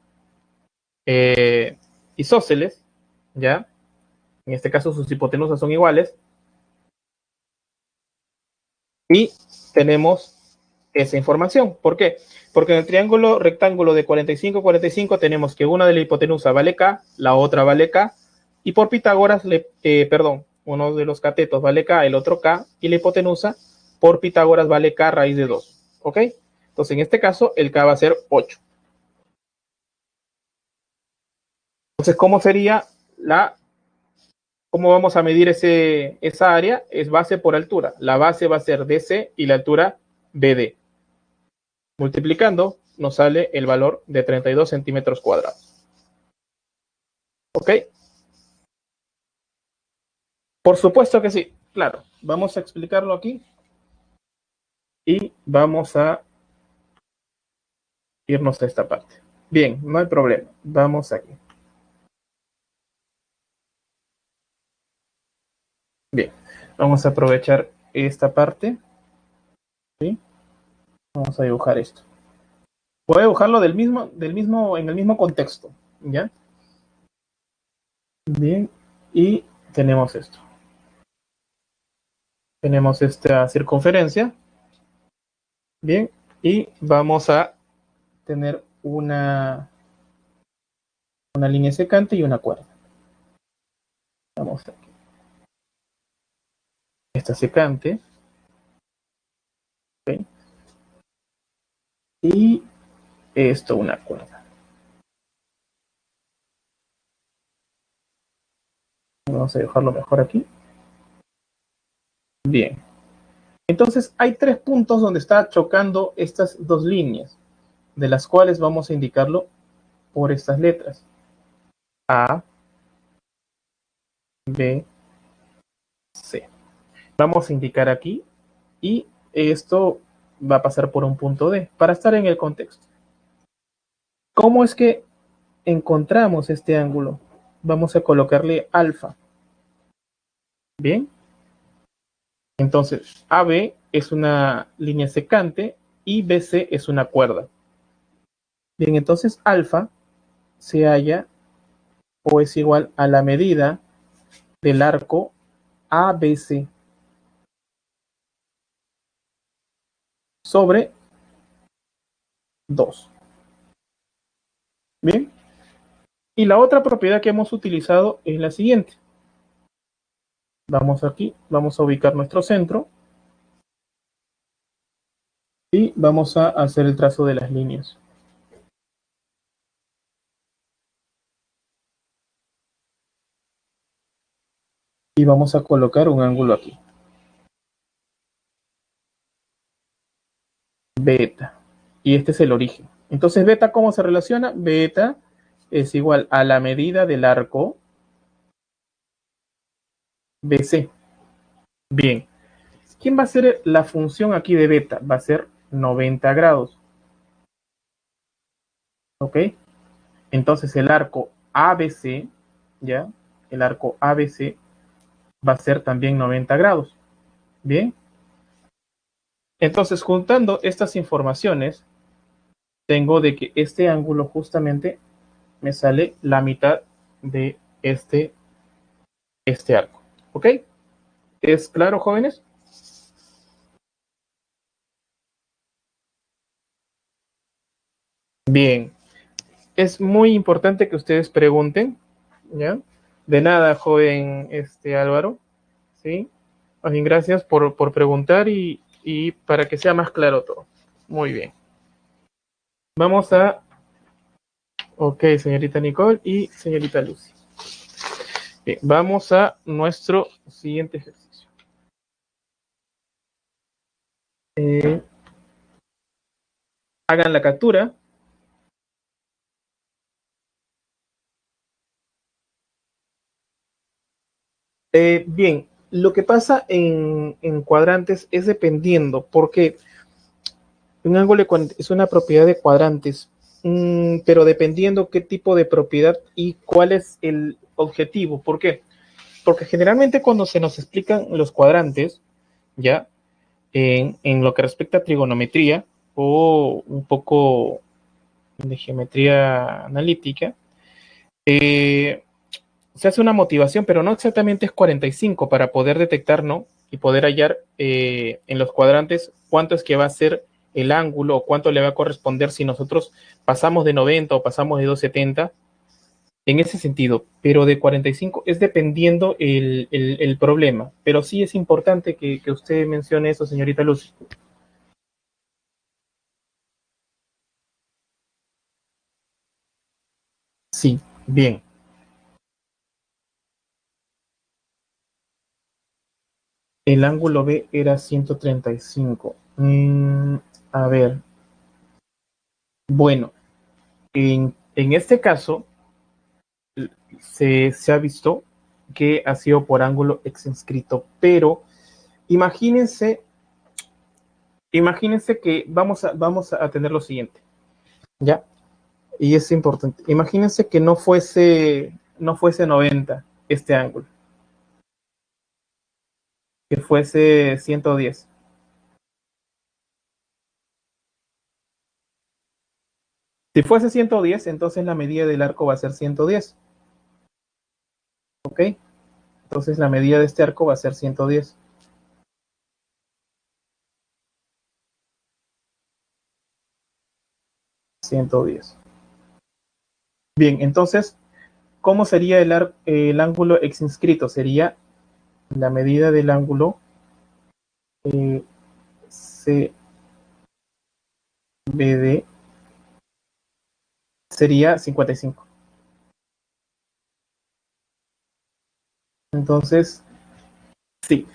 isósceles, ¿ya? En este caso sus hipotenusas son iguales. Y tenemos esa información. ¿Por qué? Porque en el triángulo rectángulo de 45-45 tenemos que una de la hipotenusa vale K, la otra vale K, y por Pitágoras, uno de los catetos vale K, el otro K, y la hipotenusa por Pitágoras vale K raíz de 2. ¿Ok? Entonces en este caso el K va a ser 8. Entonces, ¿cómo sería cómo vamos a medir esa área? Es base por altura. La base va a ser DC y la altura BD. Multiplicando nos sale el valor de 32 centímetros cuadrados. ¿Ok? Por supuesto que sí. Claro, vamos a explicarlo aquí y vamos a irnos a esta parte. Bien, no hay problema. Vamos aquí. Bien, vamos a aprovechar esta parte. ¿Sí? Vamos a dibujar esto. Voy a dibujarlo en el mismo contexto. ¿Ya? Bien, y tenemos esto. Tenemos esta circunferencia. Bien, y vamos a tener una línea secante y una cuerda. Vamos aquí. Esta secante. ¿Okay? Y esto una cuerda. Vamos a dejarlo mejor aquí. Bien. Entonces hay tres puntos donde está chocando estas dos líneas, de las cuales vamos a indicarlo por estas letras. A, B, C. Vamos a indicar aquí y esto va a pasar por un punto D para estar en el contexto. ¿Cómo es que encontramos este ángulo? Vamos a colocarle alfa. Bien. Entonces, AB es una línea secante y BC es una cuerda. Bien, entonces alfa se halla o es igual a la medida del arco ABC sobre 2. Bien, y la otra propiedad que hemos utilizado es la siguiente. Vamos aquí, vamos a ubicar nuestro centro y vamos a hacer el trazo de las líneas. y vamos a colocar un ángulo aquí. Beta. Y este es el origen. Entonces, beta, ¿cómo se relaciona? Beta es igual a la medida del arco BC. Bien. ¿Quién va a ser la función aquí de beta? Va a ser 90 grados. ¿Ok? Entonces, el arco ABC, ¿ya? El arco ABC va a ser también 90 grados. Bien. Entonces, juntando estas informaciones, tengo de que este ángulo justamente me sale la mitad de este arco. ¿Ok? ¿Es claro, jóvenes? Bien. Es muy importante que ustedes pregunten, ¿ya? De nada, joven Álvaro, ¿sí? Más bien, gracias por preguntar y para que sea más claro todo. Muy bien. Vamos a... Ok, señorita Nicole y señorita Lucy. Bien, vamos a nuestro siguiente ejercicio. Eh, Hagan la captura. Bien, lo que pasa en cuadrantes es dependiendo, porque un ángulo es una propiedad de cuadrantes, pero dependiendo qué tipo de propiedad y cuál es el objetivo. ¿Por qué? Porque generalmente cuando se nos explican los cuadrantes, ya en lo que respecta a trigonometría o un poco de geometría analítica, eh, se hace una motivación, pero no exactamente es 45 para poder detectar, ¿no? Y poder hallar en los cuadrantes cuánto es que va a ser el ángulo o cuánto le va a corresponder si nosotros pasamos de 90 o pasamos de 270 en ese sentido, pero de 45 es dependiendo el problema. Pero sí es importante que usted mencione eso, señorita Luz. Sí, bien. El ángulo B era 135. A ver, bueno, en este caso se ha visto que ha sido por ángulo exinscrito, pero imagínense, imagínense que vamos a tener lo siguiente, ¿ya? Y es importante. Imagínense que no fuese 90 este ángulo, que fuese 110. Si fuese 110, entonces la medida del arco va a ser 110, ¿ok? Entonces la medida de este arco va a ser 110. 110. Bien, entonces, ¿cómo sería el ángulo exinscrito? Sería la medida del ángulo eh, CBD sería 55. Entonces, sí,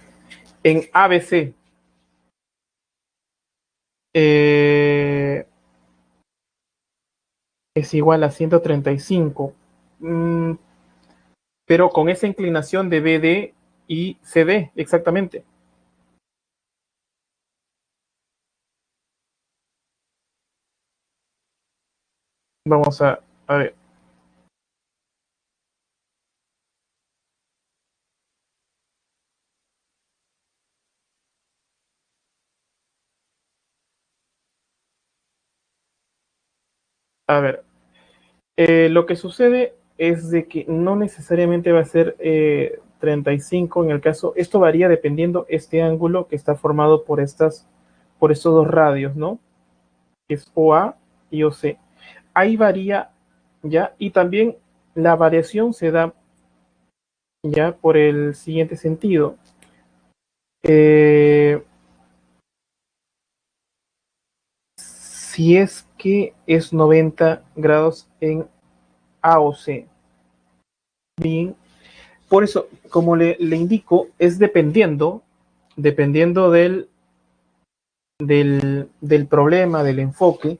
en ABC eh, es igual a 135, mm, pero con esa inclinación de BD y CD, exactamente. Vamos a ver. A ver, lo que sucede es de que no necesariamente va a ser 35 en el caso, esto varía dependiendo este ángulo que está formado por estos dos radios, ¿no? Que es OA y OC. Ahí varía ya, y también la variación se da ya por el siguiente sentido. Eh, si es que es 90 grados en A o C, bien, por eso, como le indico, es dependiendo del problema, del enfoque,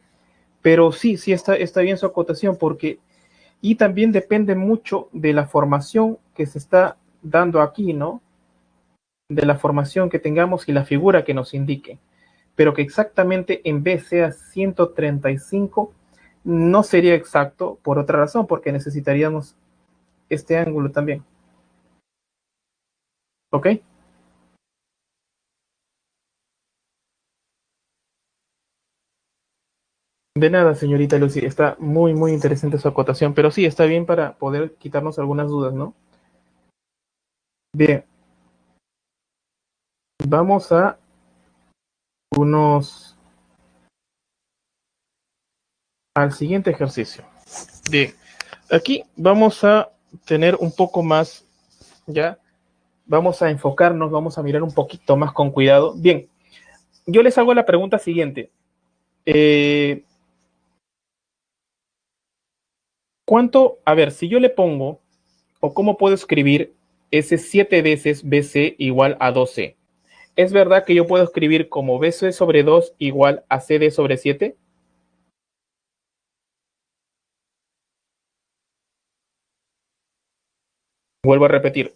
pero sí está bien su acotación, porque, y también depende mucho de la formación que se está dando aquí, ¿no? De la formación que tengamos y la figura que nos indique. Pero que exactamente en B sea 135 no sería exacto por otra razón, porque necesitaríamos este ángulo también. ¿Ok? De nada, señorita Lucy. Está muy, muy interesante su acotación, pero sí, está bien para poder quitarnos algunas dudas, ¿no? Bien, vamos a unos al siguiente ejercicio. Bien, aquí vamos a tener un poco más, ya, vamos a enfocarnos, vamos a mirar un poquito más con cuidado. Bien, yo les hago la pregunta siguiente. ¿Cuánto? A ver, si yo le pongo, o cómo puedo escribir ese 7 veces BC igual a 12. ¿Es verdad que yo puedo escribir como BC sobre 2 igual a CD sobre 7? Vuelvo a repetir.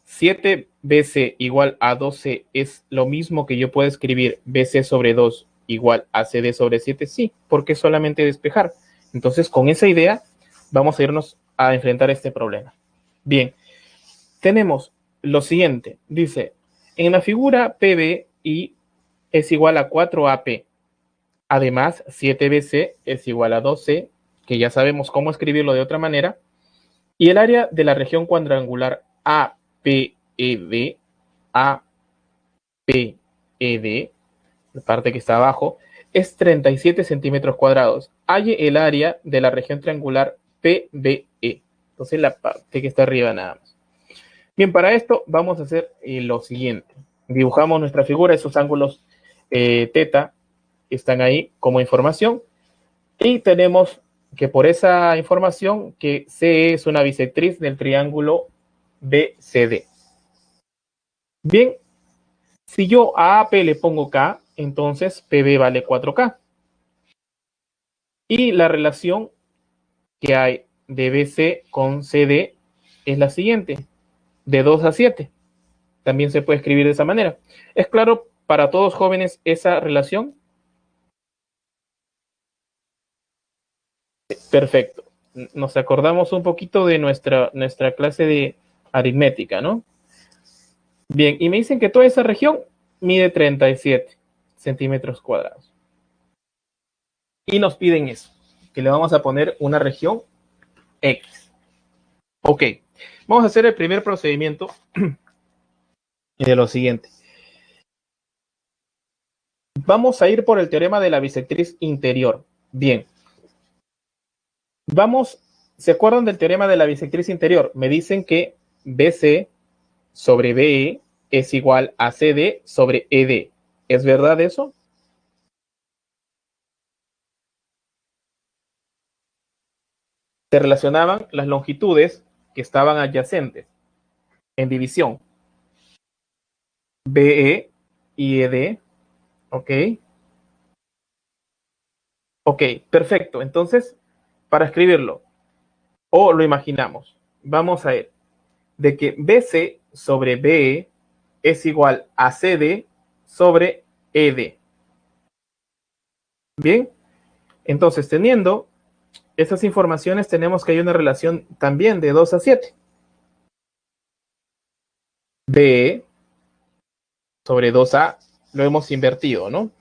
7 BC igual a 12 es lo mismo que yo puedo escribir BC sobre 2 igual a CD sobre 7. Sí, porque es solamente despejar. Entonces, con esa idea, vamos a irnos a enfrentar este problema. Bien, tenemos lo siguiente. Dice, en la figura PBI es igual a 4AP. Además, 7BC es igual a 2C, que ya sabemos cómo escribirlo de otra manera. Y el área de la región cuadrangular APED, APED, la parte que está abajo, es 37 centímetros cuadrados. Halle el área de la región triangular PBE. Entonces, la parte que está arriba nada más. Bien, para esto vamos a hacer lo siguiente. Dibujamos nuestra figura, esos ángulos teta están ahí como información. Y tenemos que por esa información que C es una bisectriz del triángulo BCD. Bien, si yo a AP le pongo K, entonces PB vale 4K. Y la relación que hay de BC con CD es la siguiente, de 2 a 7. También se puede escribir de esa manera. ¿Es claro para todos jóvenes esa relación? Perfecto. Nos acordamos un poquito de nuestra clase de aritmética, ¿no? Bien, y me dicen que toda esa región mide 37 centímetros cuadrados. Y nos piden eso, que le vamos a poner una región X. Ok, vamos a hacer el primer procedimiento de lo siguiente. Vamos a ir por el teorema de la bisectriz interior. Bien. Vamos, ¿se acuerdan del teorema de la bisectriz interior? Me dicen que BC sobre BE es igual a CD sobre ED. ¿Es verdad eso? Se relacionaban las longitudes que estaban adyacentes en división. BE y ED. Ok. Ok, perfecto. Entonces, para escribirlo, o lo imaginamos, vamos a ver de que BC sobre BE es igual a CD sobre ED. Bien, entonces teniendo esas informaciones tenemos que hay una relación también de 2 a 7. BE sobre 2A lo hemos invertido, ¿no?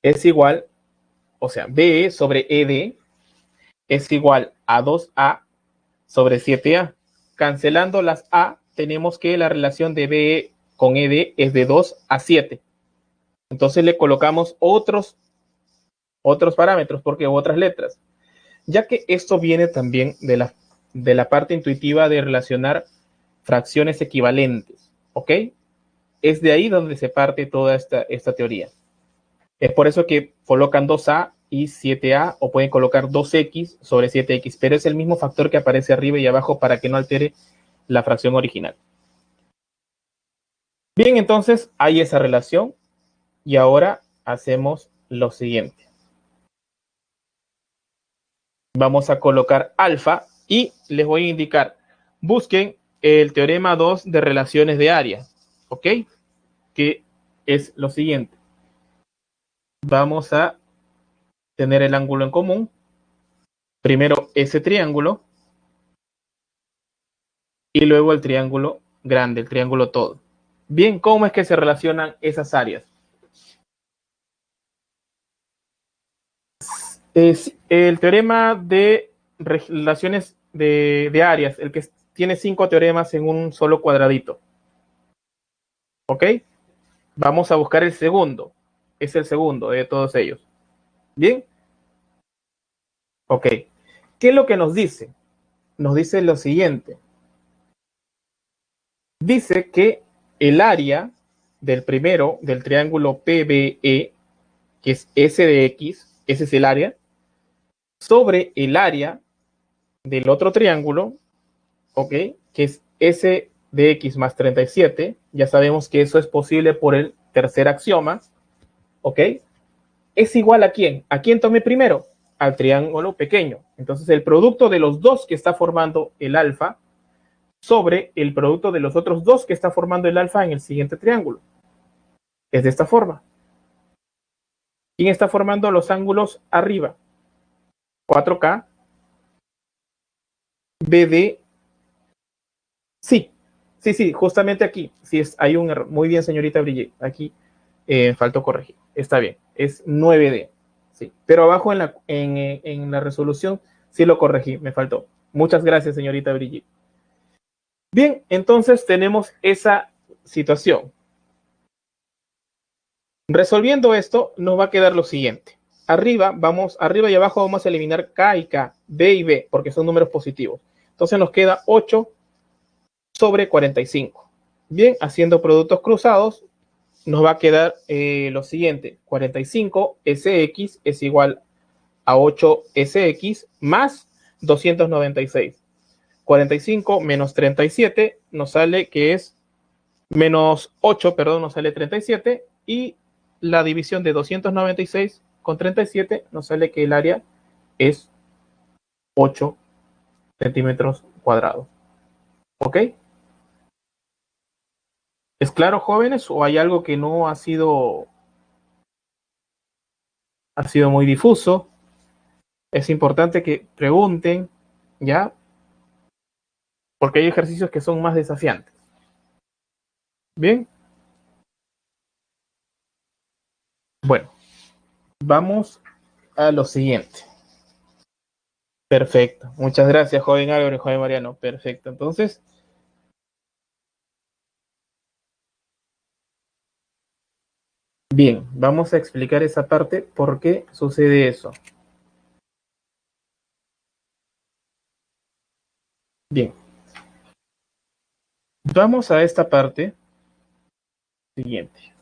Es igual, o sea, BE sobre ED es igual a 2A sobre 7A. Cancelando las A, tenemos que la relación de BE con ED es de 2 a 7. Entonces le colocamos otros parámetros, porque otras letras. Ya que esto viene también de la parte intuitiva de relacionar fracciones equivalentes, ¿ok? Es de ahí donde se parte toda esta teoría. Es por eso que colocan 2A y 7A, o pueden colocar 2X sobre 7X, pero es el mismo factor que aparece arriba y abajo para que no altere la fracción original. Bien, entonces hay esa relación y ahora hacemos lo siguiente. Vamos a colocar alfa y les voy a indicar, busquen el teorema 2 de relaciones de área, ¿ok? Que es lo siguiente. Vamos a tener el ángulo en común. Primero ese triángulo y luego el triángulo grande, el triángulo todo. Bien, ¿cómo es que se relacionan esas áreas? Es el teorema de relaciones de áreas, el que tiene 5 teoremas en un solo cuadradito. ¿Ok? Vamos a buscar el segundo. Es el segundo de todos ellos. ¿Bien? Ok. ¿Qué es lo que nos dice? Nos dice lo siguiente. Dice que el área del primero, del triángulo PBE, que es S de X, ese es el área, sobre el área del otro triángulo, ¿ok? Que es S de X más 37. Ya sabemos que eso es posible por el tercer axioma, ¿ok? ¿Es igual a quién? ¿A quién tomé primero? Al triángulo pequeño. Entonces el producto de los dos que está formando el alfa sobre el producto de los otros dos que está formando el alfa en el siguiente triángulo. Es de esta forma. ¿Quién está formando los ángulos arriba? 4K, BD. Sí, sí, justamente aquí. Sí, hay un error. Muy bien, señorita Brigitte. Aquí faltó corregir. Está bien. Es 9D. Sí. Pero abajo en la resolución sí lo corregí. Me faltó. Muchas gracias, señorita Brigitte. Bien, entonces tenemos esa situación. Resolviendo esto, nos va a quedar lo siguiente. Arriba y abajo vamos a eliminar K y K, B y B, porque son números positivos. Entonces nos queda 8 sobre 45. Bien, haciendo productos cruzados, nos va a quedar lo siguiente. 45 SX es igual a 8 SX más 296. 45 menos 37 nos sale que es menos 8, perdón, nos sale 37 y la división de 296 con 37 nos sale que el área es 8 centímetros cuadrados. ¿Ok? ¿Es claro, jóvenes, o hay algo que no ha sido muy difuso? Es importante que pregunten, ¿ya? Porque hay ejercicios que son más desafiantes. Bien, bueno, vamos a lo siguiente. Perfecto. Muchas gracias, joven Álvaro y joven Mariano. Perfecto. Entonces, bien, vamos a explicar esa parte, por qué sucede eso. Bien, vamos a esta parte siguiente.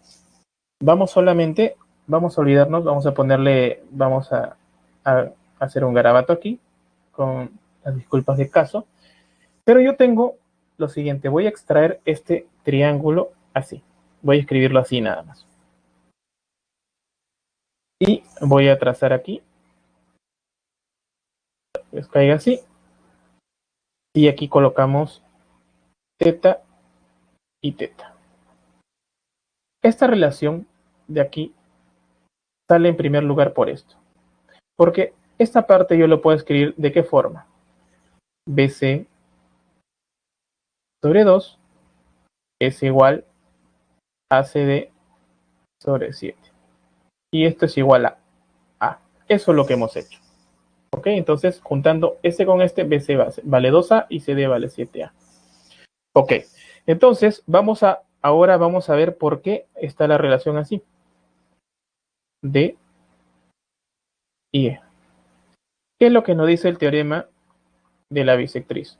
Vamos a olvidarnos, vamos a hacer un garabato aquí, con las disculpas de caso. Pero yo tengo lo siguiente, voy a extraer este triángulo así. Voy a escribirlo así nada más. Y voy a trazar aquí, que caiga así. Y aquí colocamos teta y teta. Esta relación de aquí sale en primer lugar por esto. Porque esta parte yo lo puedo escribir de qué forma. BC sobre 2 es igual a CD sobre 7. Y esto es igual a A. Eso es lo que hemos hecho. ¿Ok? Entonces, juntando este con este, BC vale 2A y CD vale 7A. Ok. Entonces, ahora vamos a ver por qué está la relación así. D y E. ¿Qué es lo que nos dice el teorema de la bisectriz?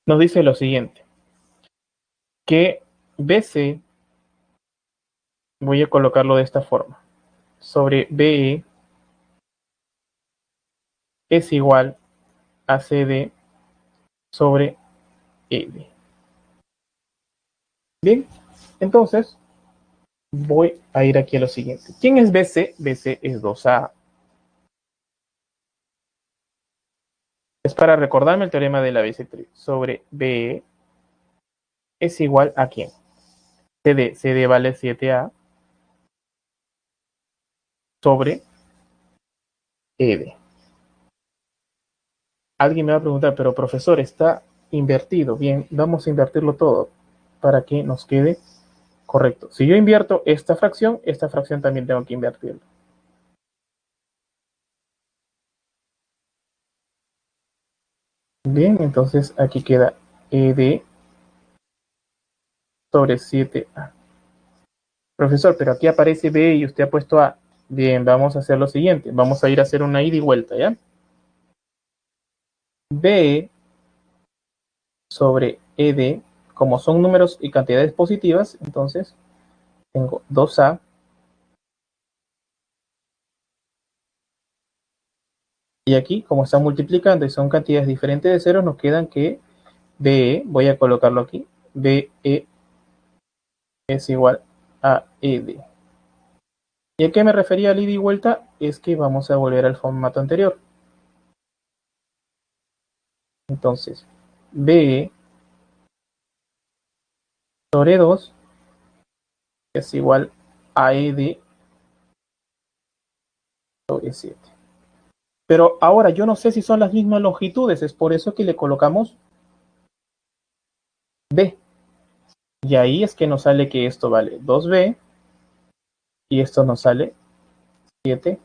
Nos dice lo siguiente, que BC, voy a colocarlo de esta forma, sobre BE es igual a CD sobre ED. Bien, entonces voy a ir aquí a lo siguiente. ¿Quién es BC? BC es 2A. Es para recordarme el teorema de la bisectriz. Sobre BE es igual a ¿quién? CD. CD vale 7A sobre ED. Alguien me va a preguntar, pero profesor, está invertido. Bien, vamos a invertirlo todo para que nos quede correcto. Si yo invierto esta fracción también tengo que invertirla. Bien, entonces aquí queda ED sobre 7A. Profesor, pero aquí aparece B y usted ha puesto A. Bien, vamos a hacer lo siguiente. Vamos a ir a hacer una ida y vuelta, ¿ya? B sobre ED, como son números y cantidades positivas, entonces tengo 2A. Y aquí, como están multiplicando y son cantidades diferentes de ceros, nos quedan que BE, voy a colocarlo aquí, BE es igual a ED. ¿Y a qué me refería al ida y vuelta? Es que vamos a volver al formato anterior. Entonces, BE sobre 2 es igual a ED sobre 7. Pero ahora yo no sé si son las mismas longitudes, es por eso que le colocamos B. Y ahí es que nos sale que esto vale 2B y esto nos sale 7B.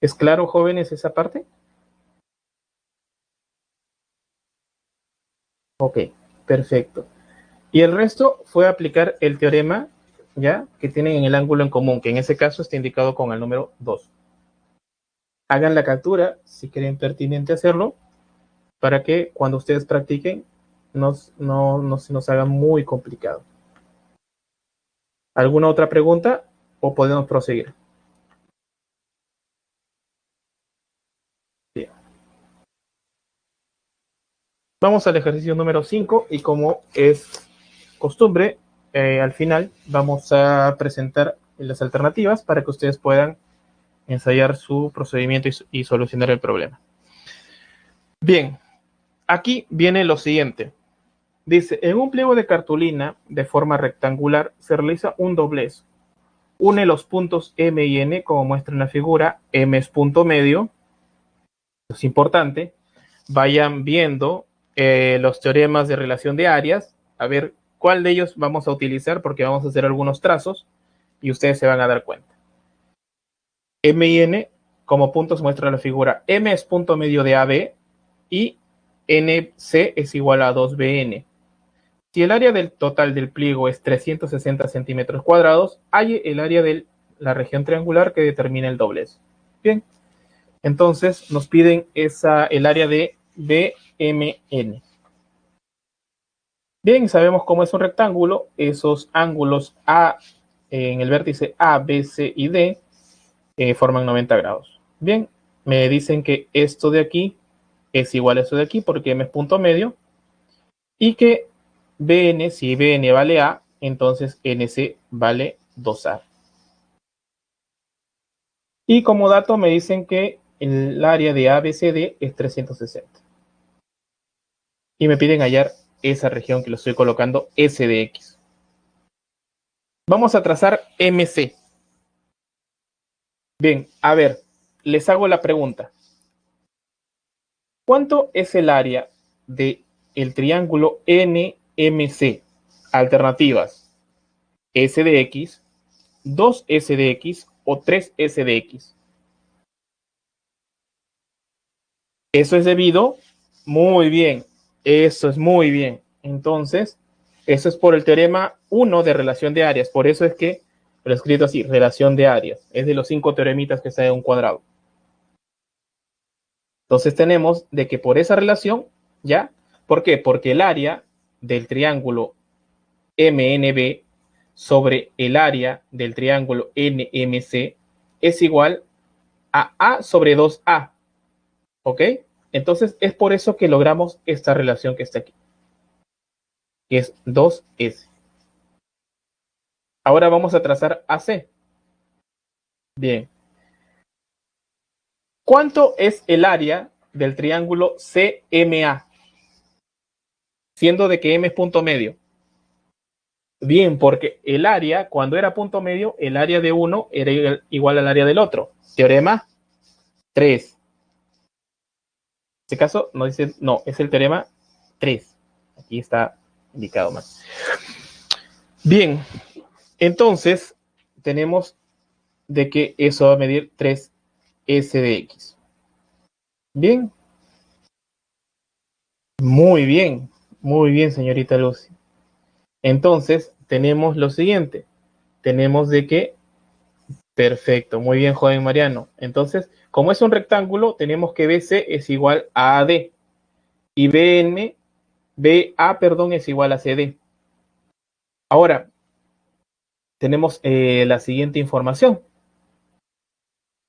¿Es claro, jóvenes, esa parte? Ok, perfecto. Y el resto fue aplicar el teorema, ¿ya? Que tienen en el ángulo en común, que en ese caso está indicado con el número 2. Hagan la captura si creen pertinente hacerlo, para que cuando ustedes practiquen no se nos haga muy complicado. ¿Alguna otra pregunta o podemos proseguir? Bien. Vamos al ejercicio número 5 y como es costumbre, al final vamos a presentar las alternativas para que ustedes puedan ensayar su procedimiento y solucionar el problema. Bien, aquí viene lo siguiente. Dice, en un pliego de cartulina de forma rectangular se realiza un doblez. Une los puntos M y N como muestra en la figura. M es punto medio. Es importante. Vayan viendo los teoremas de relación de áreas. A ver cuál de ellos vamos a utilizar porque vamos a hacer algunos trazos y ustedes se van a dar cuenta. M y N como puntos muestra la figura. M es punto medio de AB y NC es igual a 2BN. Si el área del total del pliego es 360 centímetros cuadrados, hay el área de la región triangular que determina el doblez. Bien, entonces nos piden el área de BMN. Bien, sabemos cómo es un rectángulo, esos ángulos A en el vértice A, B, C y D forman 90 grados. Bien, me dicen que esto de aquí es igual a esto de aquí porque M es punto medio y que BN, si BN vale A, entonces NC vale 2A. Y como dato me dicen que el área de ABCD es 360. Y me piden hallar esa región que lo estoy colocando S de X. Vamos a trazar MC. Bien, a ver, les hago la pregunta. ¿Cuánto es el área del triángulo NMC? Alternativas. S de X, 2S de X o 3S de X. Eso es debido, muy bien, eso es muy bien. Entonces, eso es por el teorema 1 de relación de áreas. Por eso es que lo he escrito así, relación de áreas. Es de los 5 teoremitas que está en un cuadrado. Entonces tenemos de que por esa relación, ¿ya? ¿Por qué? Porque el área del triángulo MNB sobre el área del triángulo NMC es igual a A sobre 2A. ¿Ok? Entonces es por eso que logramos esta relación que está aquí, que es 2S. Ahora vamos a trazar AC. Bien. ¿Cuánto es el área del triángulo CMA? Siendo de que M es punto medio. Bien, porque el área, cuando era punto medio, el área de uno era igual al área del otro. Teorema 3. En este caso, no dice, no, es el teorema 3. Aquí está indicado más. Bien, entonces tenemos de que eso va a medir 3S de X. Bien, muy bien, señorita Lucy. Entonces, tenemos lo siguiente. Tenemos de que, perfecto, muy bien, joven Mariano. Entonces, como es un rectángulo, tenemos que BC es igual a AD y BA, perdón, es igual a CD. Ahora, tenemos la siguiente información.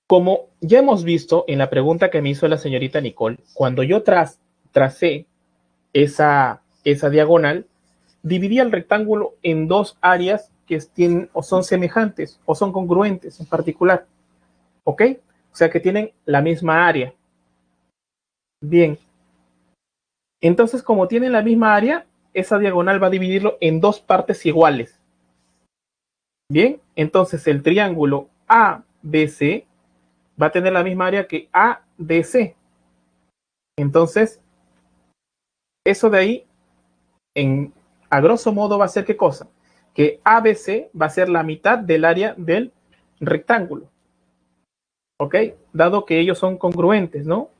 Como ya hemos visto en la pregunta que me hizo la señorita Nicole, cuando yo tracé esa diagonal, dividí el rectángulo en dos áreas que tienen o son semejantes o son congruentes en particular. ¿Ok? O sea que tienen la misma área. Bien. Entonces, como tienen la misma área, esa diagonal va a dividirlo en dos partes iguales. Bien. Entonces, el triángulo ABC va a tener la misma área que ADC. Entonces, eso de ahí, a grosso modo, va a ser ¿qué cosa? Que ABC va a ser la mitad del área del rectángulo. ¿Ok? Dado que ellos son congruentes, ¿no?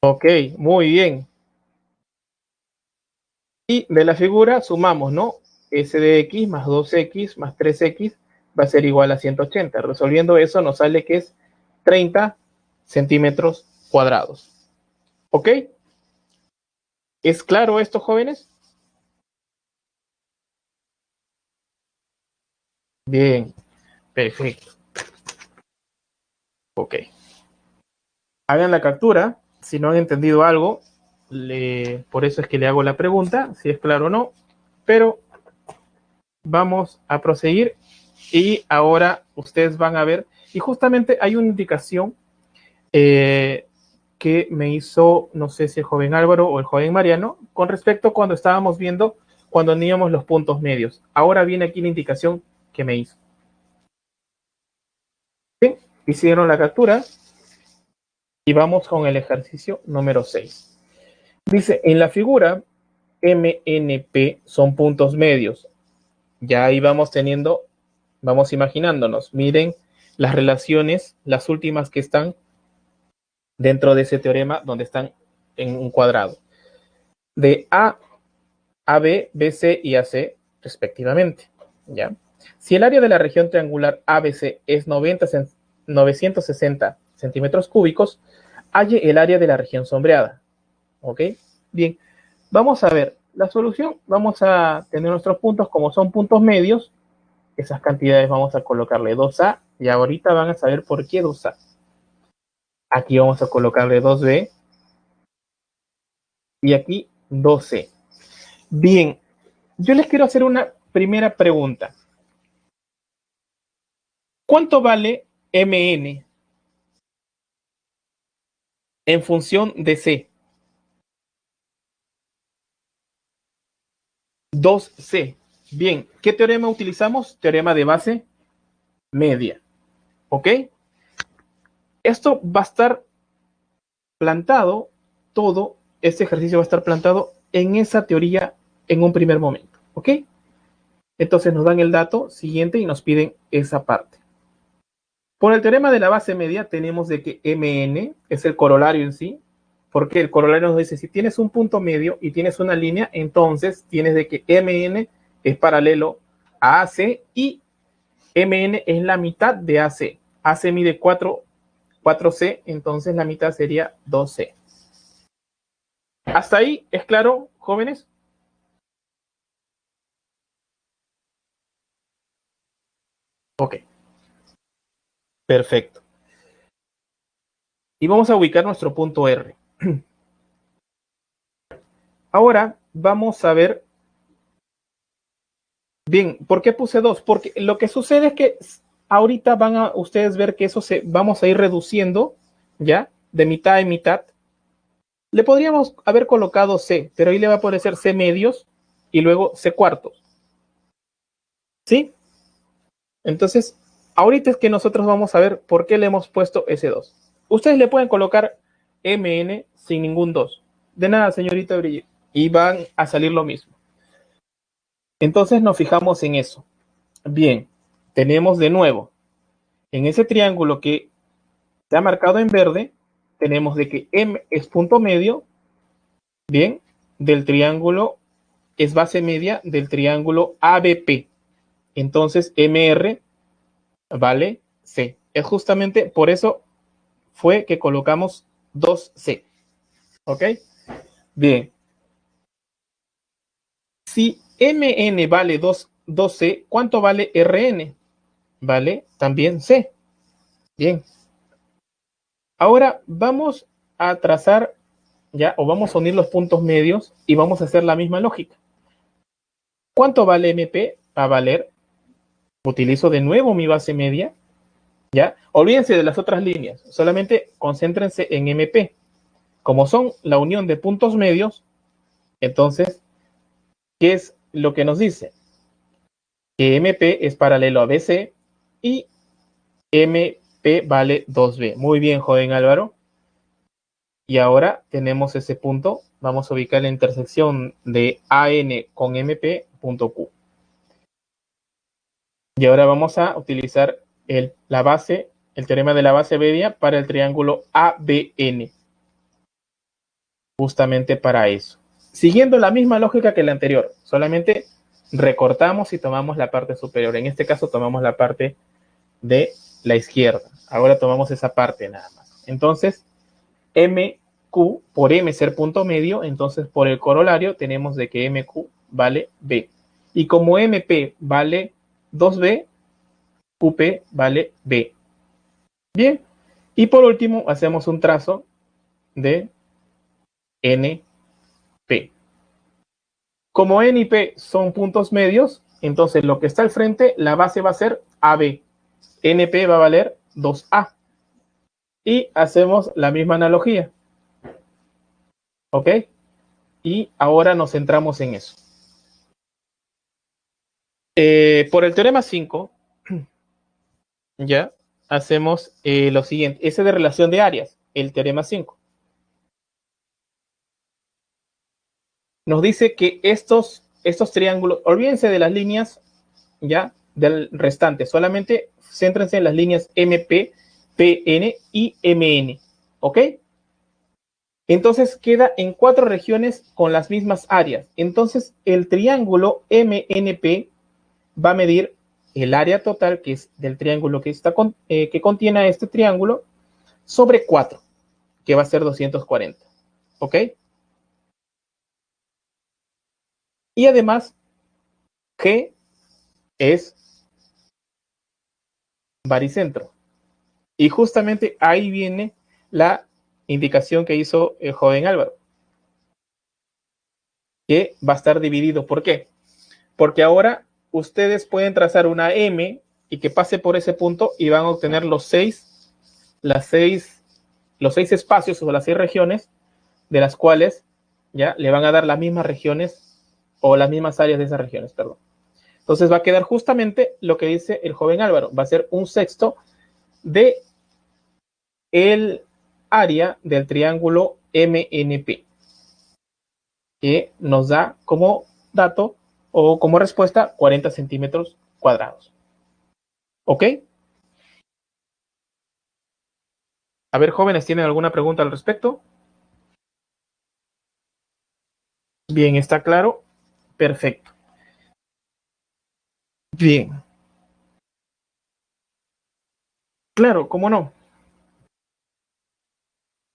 Ok, muy bien. Y de la figura sumamos, ¿no? S de X más 2X más 3X va a ser igual a 180. Resolviendo eso nos sale que es 30 centímetros cuadrados. ¿Ok? ¿Es claro esto, jóvenes? Bien, perfecto. Ok. Hagan la captura. Si no han entendido algo, por eso es que le hago la pregunta, si es claro o no. Pero vamos a proseguir y ahora ustedes van a ver. Y justamente hay una indicación que me hizo, no sé si el joven Álvaro o el joven Mariano, con respecto a cuando estábamos viendo, cuando teníamos los puntos medios. Ahora viene aquí la indicación que me hizo. Bien, hicieron la captura y vamos con el ejercicio número 6. Dice, en la figura, MNP son puntos medios. Ya ahí vamos teniendo, vamos imaginándonos. Miren las relaciones, las últimas que están dentro de ese teorema, donde están en un cuadrado. De A, AB, BC y AC, respectivamente. ¿Ya? Si el área de la región triangular ABC es 960 centímetros cúbicos, halle el área de la región sombreada. ¿Ok? Bien, vamos a ver la solución. Vamos a tener nuestros puntos como son puntos medios. Esas cantidades vamos a colocarle 2A y ahorita van a saber por qué 2A. Aquí vamos a colocarle 2B y aquí 2C. Bien, yo les quiero hacer una primera pregunta. ¿Cuánto vale MN en función de C? 2C. Bien, ¿qué teorema utilizamos? Teorema de base media. ¿Ok? Esto va a estar plantado, todo este ejercicio va a estar plantado en esa teoría en un primer momento. ¿Ok? Entonces nos dan el dato siguiente y nos piden esa parte. Por el teorema de la base media tenemos de que MN es el corolario en sí, porque el corolario nos dice si tienes un punto medio y tienes una línea, entonces tienes de que MN es paralelo a AC y MN es la mitad de AC. AC mide 4C, entonces la mitad sería 2C. ¿Hasta ahí es claro, jóvenes? Ok, perfecto. Y vamos a ubicar nuestro punto R. Ahora vamos a ver, bien, ¿por qué puse 2? Porque lo que sucede es que ahorita van a ustedes ver que eso vamos a ir reduciendo, ¿ya? De mitad en mitad. Le podríamos haber colocado C, pero ahí le va a aparecer C medios y luego C cuartos, ¿sí? Entonces, ahorita es que nosotros vamos a ver por qué le hemos puesto S2. Ustedes le pueden colocar MN sin ningún 2. De nada, señorita Brigitte. Y van a salir lo mismo. Entonces nos fijamos en eso. Bien, tenemos de nuevo, en ese triángulo que se ha marcado en verde, tenemos de que M es punto medio, bien, del triángulo, es base media del triángulo ABP. Entonces, MR vale C. Es justamente por eso fue que colocamos 2C. ¿Ok? Bien. Si MN vale 2C, ¿cuánto vale RN? Vale también C. Bien. Ahora vamos a trazar ya, o vamos a unir los puntos medios y vamos a hacer la misma lógica. ¿Cuánto vale MP? Va a valer, utilizo de nuevo mi base media, ¿ya? Olvídense de las otras líneas, solamente concéntrense en MP. Como son la unión de puntos medios, entonces, ¿qué es lo que nos dice? Que MP es paralelo a BC y MP vale 2B. Muy bien, joven Álvaro. Y ahora tenemos ese punto. Vamos a ubicar la intersección de AN con MP, punto Q. Y ahora vamos a utilizar el teorema de la base media para el triángulo ABN. Justamente para eso. Siguiendo la misma lógica que la anterior, solamente recortamos y tomamos la parte superior. En este caso tomamos la parte de la izquierda. Ahora tomamos esa parte nada más. Entonces, MQ, por M ser punto medio, entonces por el corolario tenemos de que MQ vale B. Y como MP vale 2B, QP vale B. Bien. Y por último, hacemos un trazo de NP. Como N y P son puntos medios, entonces lo que está al frente, la base va a ser AB. NP va a valer 2A. Y hacemos la misma analogía. ¿Ok? Y ahora nos centramos en eso. Por el teorema 5, ya hacemos lo siguiente. Ese de relación de áreas, el teorema 5. Nos dice que estos triángulos, olvídense de las líneas ya del restante, solamente céntrense en las líneas MP, PN y MN. ¿Ok? Entonces queda en 4 regiones con las mismas áreas. Entonces el triángulo MNP va a medir el área total, que es del triángulo que contiene a este triángulo, sobre 4, que va a ser 240. ¿Ok? Y además, G es baricentro. Y justamente ahí viene la indicación que hizo el joven Álvaro, que va a estar dividido. ¿Por qué? Porque ahora ustedes pueden trazar una M y que pase por ese punto y van a obtener los seis espacios o las 6 regiones, de las cuales ya le van a dar las mismas regiones o las mismas áreas de esas regiones, perdón. Entonces va a quedar justamente lo que dice el joven Álvaro, va a ser un sexto de el área del triángulo MNP, que nos da como dato o como respuesta 40 centímetros cuadrados. ¿Ok? A ver, jóvenes, ¿tienen alguna pregunta al respecto? Bien, ¿está claro? Perfecto. Bien. Claro, ¿cómo no?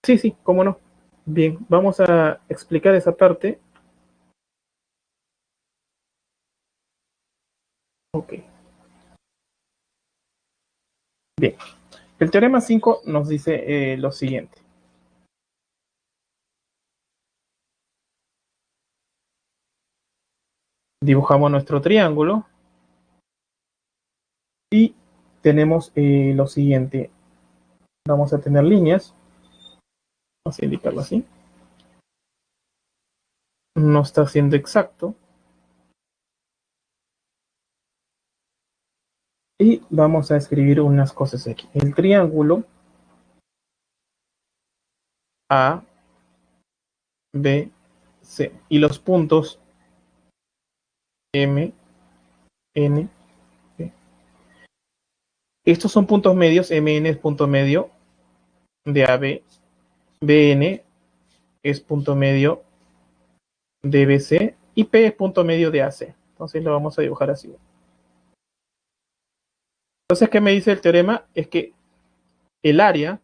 Sí, sí, ¿cómo no? Bien, vamos a explicar esa parte. Ok. Bien, el teorema 5 nos dice lo siguiente. Dibujamos nuestro triángulo y tenemos lo siguiente. Vamos a tener líneas. Vamos a indicarlo así. No está siendo exacto. Y vamos a escribir unas cosas aquí. El triángulo A, B, C. Y los puntos M, N, P. Estos son puntos medios. MN es punto medio de AB. BN es punto medio de BC. Y P es punto medio de AC. Entonces lo vamos a dibujar así. Entonces, ¿qué me dice el teorema? Es que el área,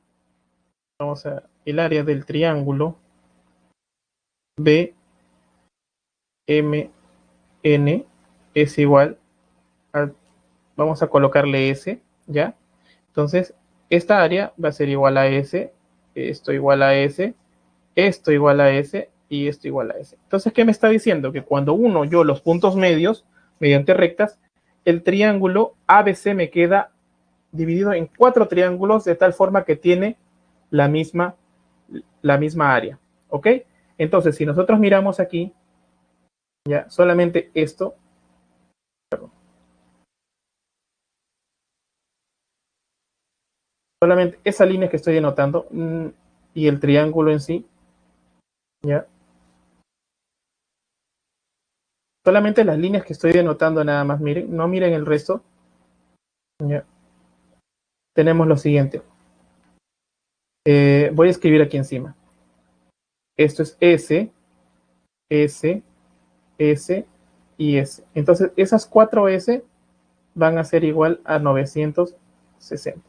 el área del triángulo B, M, N es igual a, vamos a colocarle S, ¿ya? Entonces, esta área va a ser igual a S, esto igual a S, esto igual a S y esto igual a S. Entonces, ¿qué me está diciendo? Que cuando uno yo los puntos medios mediante rectas, el triángulo ABC me queda dividido en 4 triángulos de tal forma que tiene la misma área. ¿Ok? Entonces, si nosotros miramos aquí, ya solamente esto, solamente esa línea que estoy denotando y el triángulo en sí, ya. Solamente las líneas que estoy denotando nada más, miren, no miren el resto. Ya. Tenemos lo siguiente. Voy a escribir aquí encima. Esto es S, S, S y S. Entonces, esas 4 S van a ser igual a 960.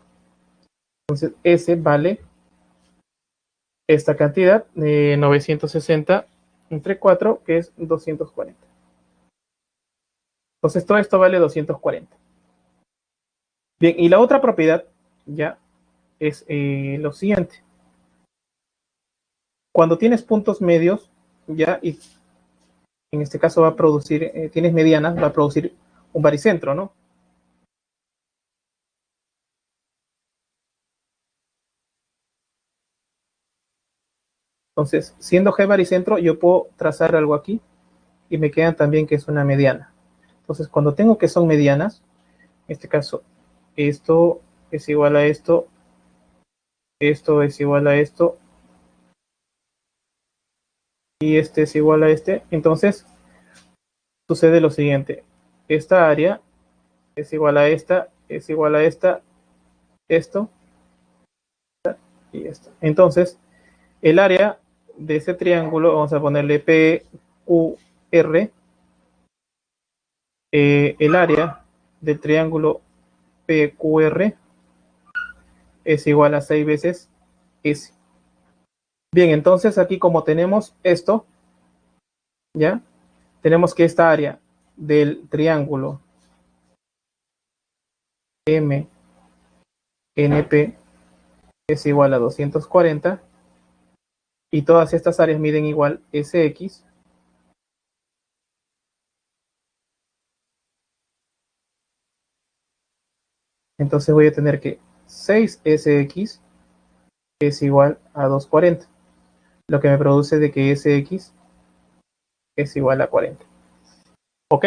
Entonces, S vale esta cantidad de 960 entre 4, que es 240. Entonces, todo esto vale 240. Bien, y la otra propiedad ya es lo siguiente. Cuando tienes puntos medios, ya, y en este caso va a producir, tienes medianas, va a producir un baricentro, ¿no? Entonces, siendo G baricentro, yo puedo trazar algo aquí y me quedan también que es una mediana. Entonces, cuando tengo que son medianas, en este caso, esto es igual a esto es igual a esto, y este es igual a este, entonces sucede lo siguiente. Esta área es igual a esta, es igual a esta, esto y esto. Entonces, el área de ese triángulo, vamos a ponerle PQR, el área del triángulo PQR es igual a 6 veces S. Bien, entonces aquí como tenemos esto, ¿ya? Tenemos que esta área del triángulo MNP es igual a 240 y todas estas áreas miden igual SX. Entonces voy a tener que 6SX es igual a 240, lo que me produce de que SX es igual a 40. ¿Ok?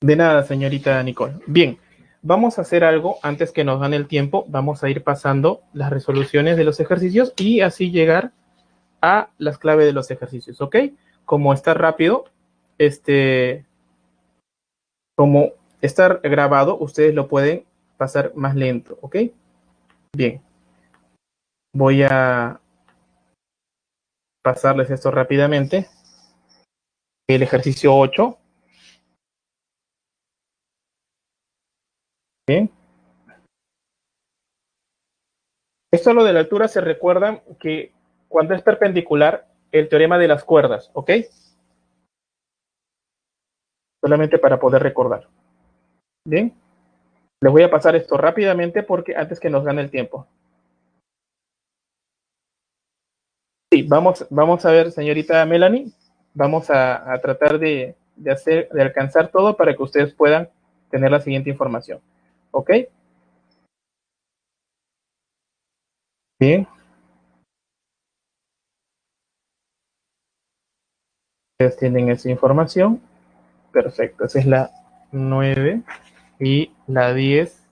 De nada, señorita Nicole. Bien, vamos a hacer algo antes que nos gane el tiempo. Vamos a ir pasando las resoluciones de los ejercicios y así llegar a las claves de los ejercicios. ¿Ok? Como está rápido, como está grabado, ustedes lo pueden pasar más lento. ¿Ok? Bien, voy a pasarles esto rápidamente. El ejercicio 8. Bien. Esto lo de la altura se recuerdan que cuando es perpendicular, el teorema de las cuerdas, ¿ok? solamente para poder recordar. Bien, les voy a pasar esto rápidamente porque antes que nos gane el tiempo. Sí, vamos a ver, señorita Melanie, vamos a tratar de alcanzar todo para que ustedes puedan tener la siguiente información. ¿Ok? Bien, ustedes tienen esa información. Perfecto, esa es la 9 y la 10.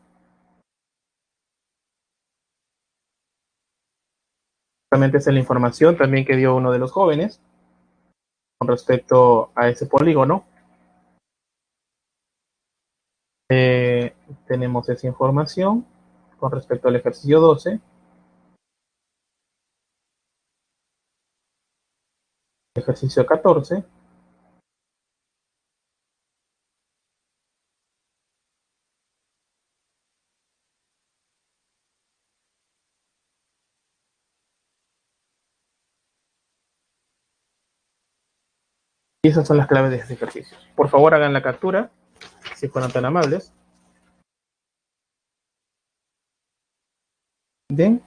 Justamente esa es la información también que dio uno de los jóvenes con respecto a ese polígono. Tenemos esa información con respecto al ejercicio 12, ejercicio 14, y esas son las claves de este ejercicio. Por favor, hagan la captura, si fueran tan amables. Bien,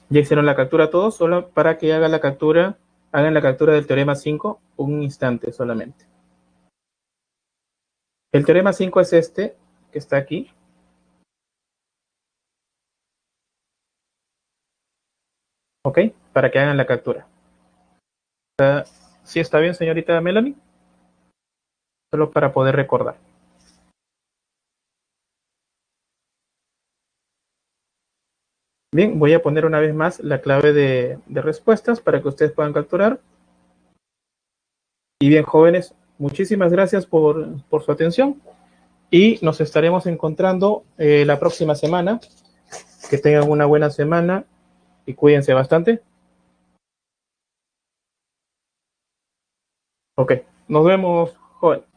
ya hicieron la captura todos, solo para que hagan la captura del teorema 5 un instante solamente. El teorema 5 es este, que está aquí. ¿Ok? Para que hagan la captura. ¿Sí está bien, señorita Melanie? Solo para poder recordar. Bien, voy a poner una vez más la clave de respuestas para que ustedes puedan capturar. Y bien, jóvenes, muchísimas gracias por su atención y nos estaremos encontrando la próxima semana. Que tengan una buena semana y cuídense bastante. Ok, nos vemos, joven.